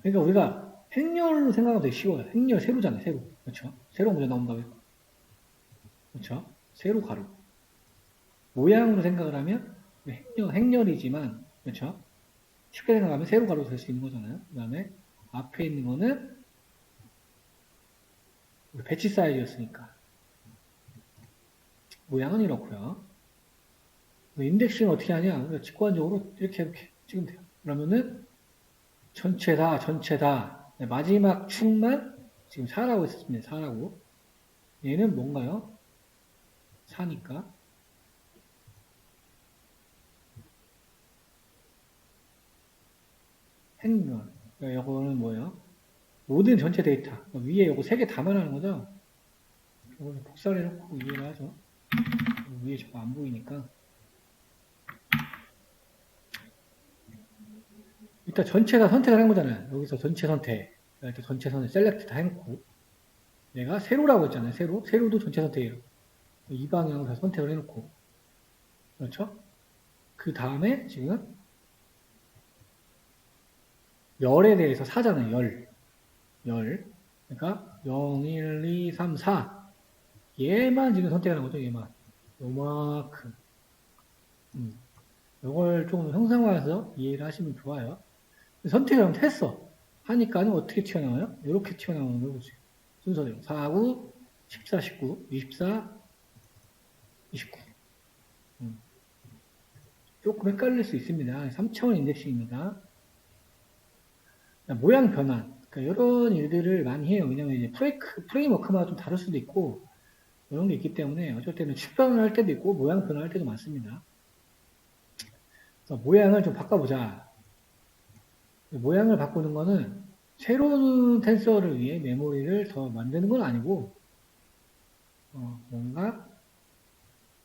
Speaker 1: 그러니까 우리가 행렬로 생각하면 되게 쉬워요. 행렬 세로잖아요. 세로. 그렇죠. 세로 먼저 나온다고 했고. 그렇죠. 세로 가로. 모양으로 생각을 하면 행렬이지만 그렇죠. 쉽게 생각하면 세로 가로 될 수 있는 거잖아요. 그 다음에 앞에 있는 거는 우리 배치 사이즈였으니까 모양은 이렇고요. 인덱싱 어떻게 하냐? 우리가 직관적으로 이렇게 찍으면 돼요. 그러면은 전체 다 네, 마지막 축만 지금 4라고 했습니다. 4라고. 얘는 뭔가요? 4니까 행렬. 그러니까 이거는 뭐예요? 모든 전체 데이터. 위에 이거 3개 다 말하는 거죠? 이걸 복사를 해놓고 이해를 하죠. 위에 저거 안 보이니까. 일단 전체 다 선택을 한 거잖아요. 여기서 전체 선택. 이렇게 전체 선택 셀렉트 다 해놓고. 내가 세로라고 했잖아요. 세로도 전체 선택이에요. 이 방향으로 다 선택을 해놓고. 그렇죠? 그 다음에 지금 열에 대해서 4잖아요. 열. 그러니까 0, 1, 2, 3, 4. 얘만 지금 선택하는 거죠. 얘만. 요만큼. 이걸 조금 형상화해서 이해를 하시면 좋아요. 선택을 하면 했어. 하니까는 어떻게 튀어나와요? 이렇게 튀어나오는 걸 보세요. 순서대로. 4, 9, 14, 19, 24, 29. 조금 헷갈릴 수 있습니다. 3차원 인덱싱입니다. 모양 변환. 그러니까 이런 일들을 많이 해요. 왜냐면 이제 프레임워크마다 좀 다를 수도 있고, 이런 게 있기 때문에 어쩔 때는 축변을 할 때도 있고, 모양 변환할 때도 많습니다. 그래서 모양을 좀 바꿔보자. 모양을 바꾸는 거는 새로운 텐서를 위해 메모리를 더 만드는 건 아니고, 뭔가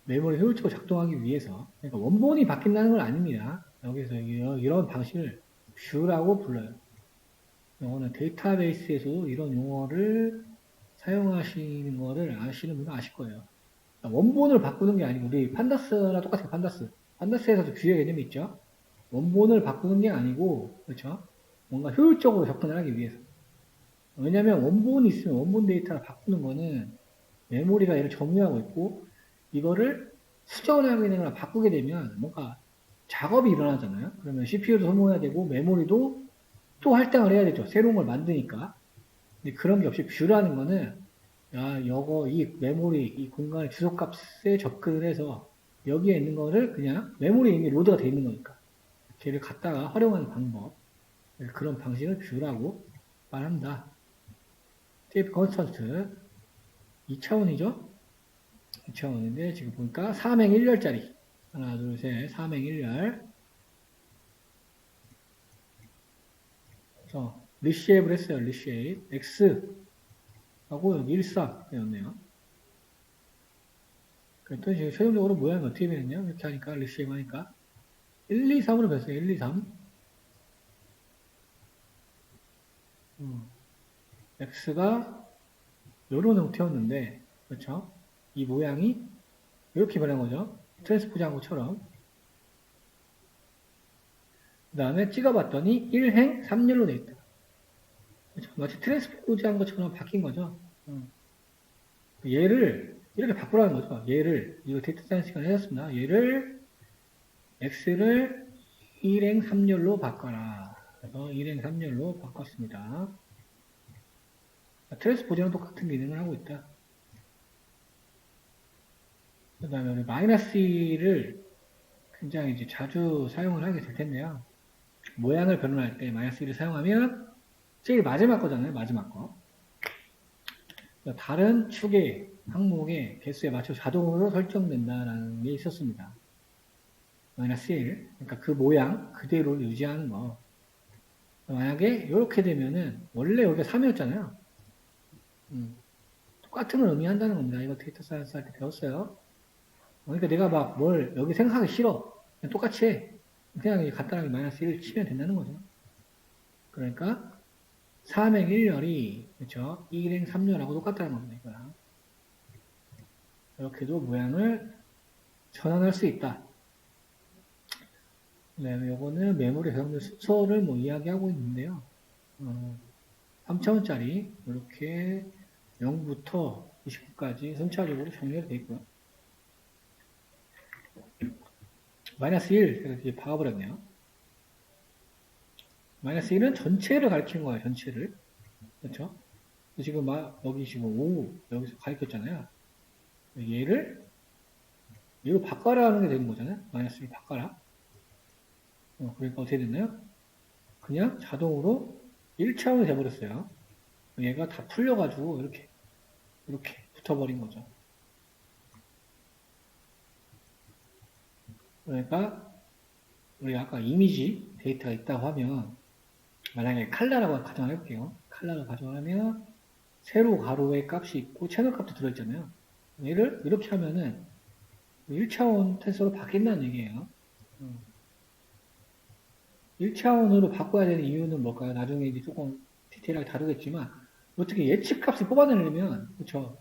Speaker 1: 메모리 효율적으로 작동하기 위해서, 그러니까 원본이 바뀐다는 건 아닙니다. 여기서 이런 방식을 뷰라고 불러요. 이거는 데이터베이스에서도 이런 용어를 사용하시는 거를 아시는 분은 아실 거예요. 원본을 바꾸는 게 아니고, 우리 판다스랑 똑같아요, 판다스. 판다스에서도 뷰의 개념이 있죠? 원본을 바꾸는 게 아니고, 그렇죠? 뭔가 효율적으로 접근을 하기 위해서. 왜냐면 원본이 있으면 원본 데이터를 바꾸는 거는 메모리가 얘를 점유하고 있고, 이거를 수정하게 되거나 바꾸게 되면 뭔가 작업이 일어나잖아요. 그러면 CPU도 소모해야 되고, 메모리도 또 할당을 해야 되죠. 새로운 걸 만드니까. 근데 그런 게 없이 뷰라는 거는, 이 메모리, 이 공간의 주소값에 접근을 해서 여기에 있는 거를 그냥 메모리에 이미 로드가 되어 있는 거니까. 걔를 갖다가 활용하는 방법. 그런 방식을 뷰라고 말한다. TF 컨스턴트 2차원이죠? 2차원인데 지금 보니까 3행 1열짜리 하나 둘셋 3행 1열 그래서 리쉐입을 했어요. 리쉐입 X 하고 여기 13 되었네요. 그랬더니 지금 최종적으로 모양이 어떻게 되느냐 이렇게 하니까 리쉐입 하니까 1, 2, 3으로 변했어요. 1, 2, 3 X가 요런 형태였는데 그렇죠? 이 모양이 이렇게 변한 거죠. 트랜스포즈 한 것처럼 그 다음에 찍어봤더니 1행 3열로 돼 있다. 그렇죠? 마치 트랜스포즈 한 것처럼 바뀐 거죠. 얘를 이렇게 바꾸라는 거죠. 얘를 이거 데이터 사이언스 시간에 해줬습니다. 얘를 x를 1행 3열로 바꿔라. 그래서 1행 3열로 바꿨습니다. 트랜스포즈랑 똑같은 기능을 하고 있다. 그 다음에 우리 마이너스 1을 굉장히 이제 자주 사용을 하게 될 텐데요. 모양을 변환할 때 마이너스 1을 사용하면 제일 마지막 거잖아요. 마지막 거. 다른 축의 항목의 개수에 맞춰 자동으로 설정된다라는 게 있었습니다. 마이너스 1. 그러니까 그 모양 그대로 유지하는 거. 만약에 이렇게 되면은 원래 여기가 3이었잖아요. 똑같은 걸 의미한다는 겁니다. 이거 데이터 사이언스 할 때 배웠어요. 그러니까 내가 막 뭘 여기 생각하기 싫어. 그냥 똑같이 해. 그냥 간단하게 마이너스 1을 치면 된다는 거죠. 그러니까 3행 1열이 그렇죠? 1행 3열하고 똑같다는 겁니다. 이거랑. 이렇게도 모양을 전환할 수 있다. 네, 요거는 메모리 배경들 순서를 뭐 이야기하고 있는데요. 3차원짜리 이렇게 0부터 29까지 순차적으로 정리가 되어 있고요. 마이너스 1, 제가 이제 박아버렸네요. 마이너스 1은 전체를 가리키는 거예요, 전체를. 그렇죠? 지금 여기 지금 5, 여기서 가리켰잖아요. 얘를 바꿔라 하는 게 되는 거잖아요. 마이너스 1 바꿔라. 그러니까 어떻게 됐나요? 그냥 자동으로 1차원이 돼버렸어요. 얘가 다 풀려가지고 이렇게 붙어버린 거죠. 그러니까 우리 아까 이미지 데이터가 있다고 하면 만약에 칼라라고 가정을 해볼게요. 칼라를 가정하면 세로 가로의 값이 있고 채널 값도 들어있잖아요. 얘를 이렇게 하면은 1차원 텐서로 바뀐다는 얘기예요. 1차원으로 바꿔야 되는 이유는 뭘까요? 나중에 이제 조금 디테일하게 다루겠지만 어떻게 예측값을 뽑아내려면 그렇죠?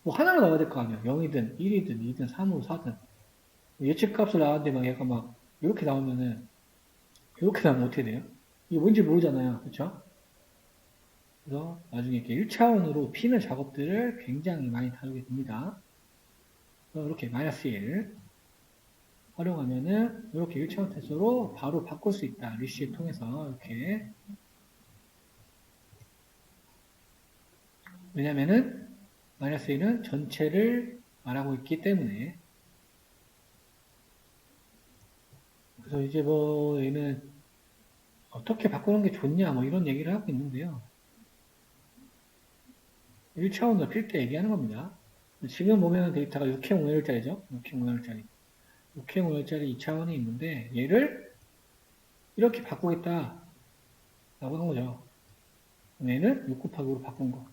Speaker 1: 뭐 하나를 넣어야 될 거 아니에요. 0이든 1이든 2든 3으로 4든 예측값을 나왔는데 막 얘가 막 이렇게 나오면은 이렇게 나오면 어떻게 돼요? 이게 뭔지 모르잖아요. 그렇죠? 그래서 나중에 이렇게 1차원으로 피는 작업들을 굉장히 많이 다루게 됩니다. 이렇게 마이너스 1 활용하면은 이렇게 1차원 테스트로 바로 바꿀 수 있다. 리시에 통해서 이렇게 왜냐면은 마이너스 1은 전체를 말하고 있기 때문에 그래서 이제 뭐 얘는 어떻게 바꾸는 게 좋냐 뭐 이런 얘기를 하고 있는데요. 1차원으로 필 때 얘기하는 겁니다. 지금 보면 데이터가 6행 5열짜리죠. 6행 5열짜리. 6행 5열짜리 2차원이 있는데 얘를 이렇게 바꾸겠다 라고 한 거죠. 얘는 6 곱하기 5로 바꾼 거.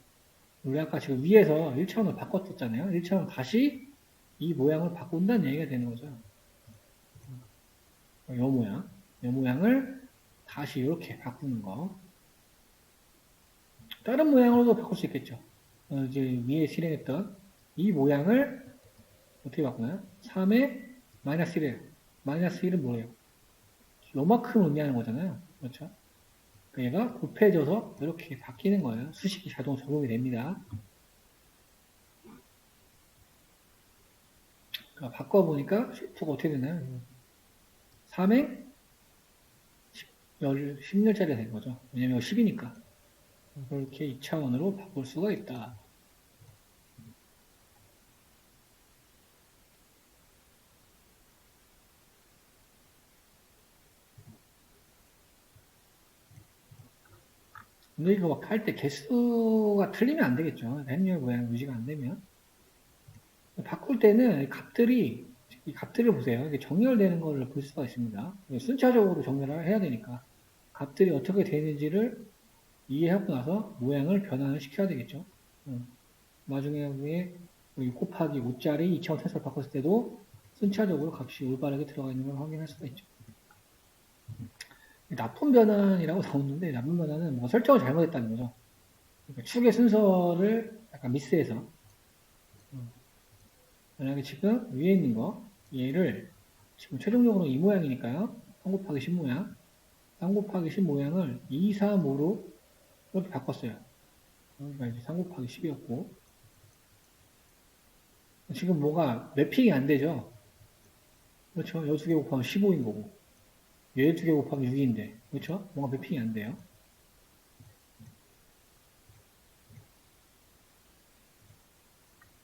Speaker 1: 우리 아까 지금 위에서 1차원을 바꿨었잖아요. 1차원 다시 이 모양을 바꾼다는 얘기가 되는 거죠. 이 모양을 다시 이렇게 바꾸는 거. 다른 모양으로도 바꿀 수 있겠죠. 이제 위에 실행했던 이 모양을 어떻게 바꾸나요? 3에 마이너스 1이에요. 마이너스 1은 뭐예요? 요만큼 의미하는 거잖아요. 그렇죠? 얘가 곱해져서 이렇게 바뀌는 거예요. 수식이 자동 적용이 됩니다. 그러니까 바꿔보니까 숫자가 어떻게 되나요? 3에 10열짜리가 된 거죠. 왜냐면 10이니까. 이렇게 2차원으로 바꿀 수가 있다. 근데 이거 막 할 때 개수가 틀리면 안 되겠죠. 행렬 모양 유지가 안 되면. 바꿀 때는 이 값들을 보세요. 이게 정렬되는 걸 볼 수가 있습니다. 순차적으로 정렬을 해야 되니까. 값들이 어떻게 되는지를 이해하고 나서 모양을 변환을 시켜야 되겠죠. 나중에 위에 곱하기 5짜리 2차원 테스트를 바꿨을 때도 순차적으로 값이 올바르게 들어가 있는 걸 확인할 수가 있죠. 나쁜 변환이라고 나오는데 나쁜 변환은 뭐 설정을 잘못했다는 거죠. 그러니까 축의 순서를 약간 미스해서 만약에 지금 위에 있는 거 얘를 지금 최종적으로 이 모양이니까요. 3 곱하기 10 모양 3 곱하기 10 모양을 2, 3, 5로 이렇게 바꿨어요. 그러니까 이제 3 곱하기 10이었고 지금 뭐가 매핑이 안 되죠. 그렇죠. 여 두 개 곱하면 15인 거고 얘 두 개 곱하면 6인데 그렇죠. 뭔가 매핑이 안 돼요.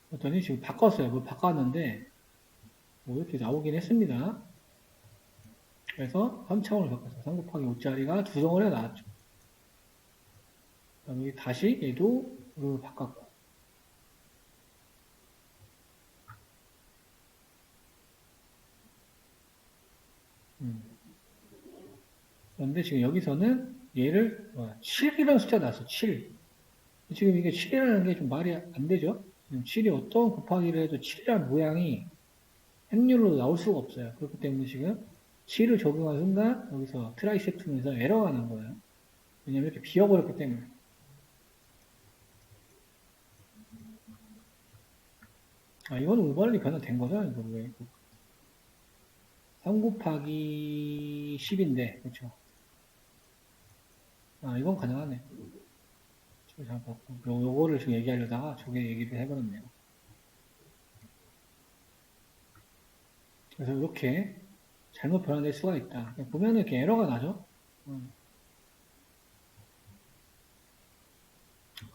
Speaker 1: 그랬더니 지금 바꿨어요. 뭘 바꿨는데 뭐 이렇게 나오긴 했습니다. 그래서 3차원을 바꿨어요. 3 곱하기 5짜리가 두 덩어리가 나왔죠. 그다음에 다시 얘도 바꿨고 그런데 지금 여기서는 얘를 7이라는 숫자 나왔어. 7. 지금 이게 7이라는 게 좀 말이 안 되죠? 지금 7이 어떤 곱하기를 해도 7이라는 모양이 행렬로 나올 수가 없어요. 그렇기 때문에 지금 7을 적용한 순간 여기서 트라이셉트면서 에러가 난 거예요. 왜냐면 이렇게 비어버렸기 때문에. 이건 올바르게 변화된 거죠? 이거 왜? 3 곱하기 10인데, 그렇죠? 이건 가능하네. 잘 봤고. 요거를 지금 얘기하려다가 저게 얘기를 해버렸네요. 그래서 이렇게 잘못 변환될 수가 있다. 보면은 이렇게 에러가 나죠?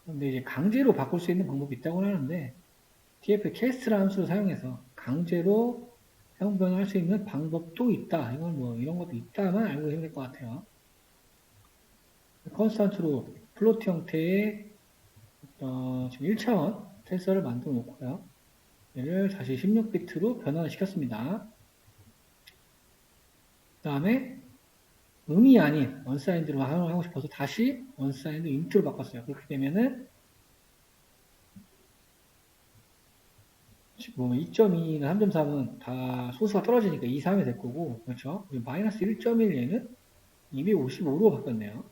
Speaker 1: 근데 이제 강제로 바꿀 수 있는 방법이 있다고 하는데, TF 캐스트라는 함수를 사용해서 강제로 사용 변환할 수 있는 방법도 있다. 이건 뭐 이런 것도 있다만 알고 계시면 될 것 같아요. 컨스탄트로 플로트 형태의 지금 1차원 텐서를 만들어 놓고요. 얘를 다시 16비트로 변환을 시켰습니다. 그 다음에 음이 아닌 언사인드로 하고 싶어서 다시 언사인드 인트로 바꿨어요. 그렇게 되면은 뭐 2.2나 3.3은 다 소수가 떨어지니까 2, 3이 될 거고, 그렇죠? 마이너스 1.1 얘는 255로 바뀌었네요.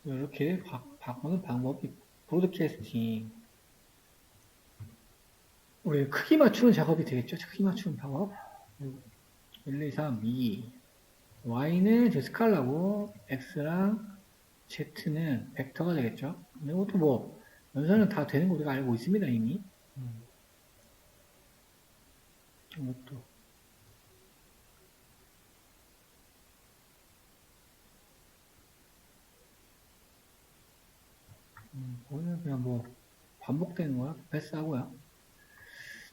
Speaker 1: 이렇게 바꾸는 방법이 브로드캐스팅. 우리 크기 맞추는 작업이 되겠죠? 크기 맞추는 방법. 1, 2, 3, 2. y는 저 스칼라고, x랑 z는 벡터가 되겠죠? 이것도 뭐, 연산은 다 되는 거 우리가 알고 있습니다, 이미. 이것도. 오늘 그냥 뭐, 반복되는 거야. 패스하고요.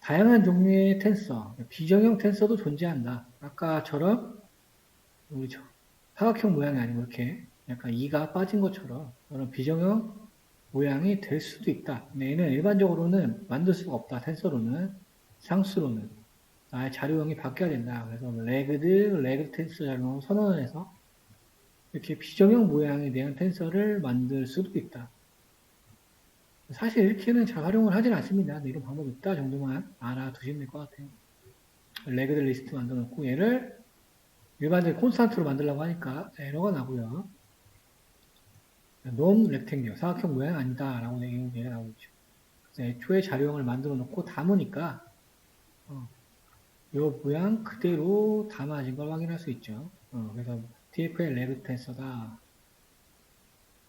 Speaker 1: 다양한 종류의 텐서, 비정형 텐서도 존재한다. 아까처럼, 우리 사각형 모양이 아니고 이렇게 약간 이가 빠진 것처럼 그런 비정형 모양이 될 수도 있다. 근데 얘는 일반적으로는 만들 수가 없다. 텐서로는, 상수로는. 아예 자료형이 바뀌어야 된다. 그래서 레그드 텐서 자료형 선언을 해서 이렇게 비정형 모양에 대한 텐서를 만들 수도 있다. 사실 이렇게는 잘 활용을 하진 않습니다. 근데 이런 방법이 있다 정도만 알아두시면 될 것 같아요. 레그드 리스트 만들어 놓고 얘를 일반적인 콘스탄트로 만들려고 하니까 에러가 나고요. non rectangle, 사각형 모양 아니다 라고 얘기가 나오죠. 그래서 애초에 자료형을 만들어 놓고 담으니까 이 모양 그대로 담아진 걸 확인할 수 있죠. 그래서 TFL 레그 텐서다.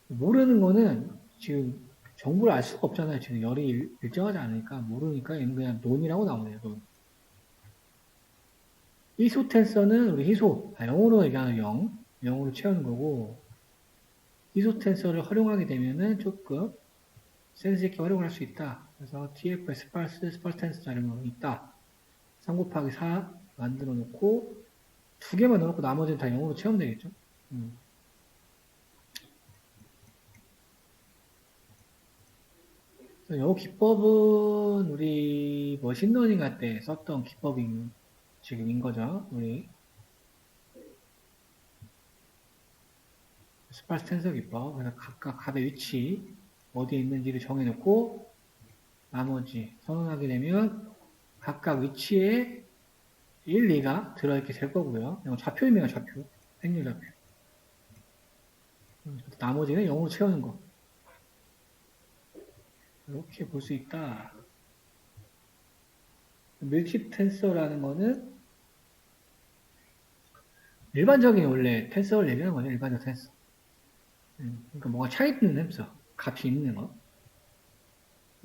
Speaker 1: 모르는 거는 지금 정보를 알 수가 없잖아요. 지금 열이 일정하지 않으니까 모르니까 얘는 그냥 논이라고 나오네요. 논. 희소 텐서는 우리 희소, 영어로 얘기하는 0으로 채우는 거고 희소 텐서를 활용하게 되면은 조금 센스 있게 활용을 할 수 있다. 그래서 TF 스파르스 텐서 자료가 있다. 3 곱하기 4 만들어 놓고 2개만 넣어놓고 나머지는 다 0으로 채우면 되겠죠. 이 기법은 우리 머신러닝 할 때 썼던 기법인 지금인 거죠. 우리 스파스 텐서 기법. 그래서 각각 값의 위치 어디에 있는지를 정해놓고 나머지 선언하게 되면 각각 위치에 1, 2가 들어있게 될 거고요. 이건 좌표입니다. 좌표. 행렬 좌표. 나머지는 0으로 채우는 거. 이렇게 볼 수 있다. 밀치 텐서라는 거는 일반적인 원래 텐서를 얘기하는 거죠. 일반적 텐서. 그러니까 뭐가 차이 있는 텐서. 값이 있는 거.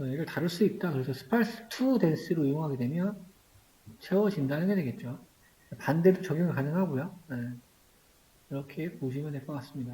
Speaker 1: 얘를 다룰 수 있다. 그래서 스파스 2 댄스로 이용하게 되면 채워진다는 게 되겠죠. 반대로 적용 가능하고요. 이렇게 보시면 될 것 같습니다.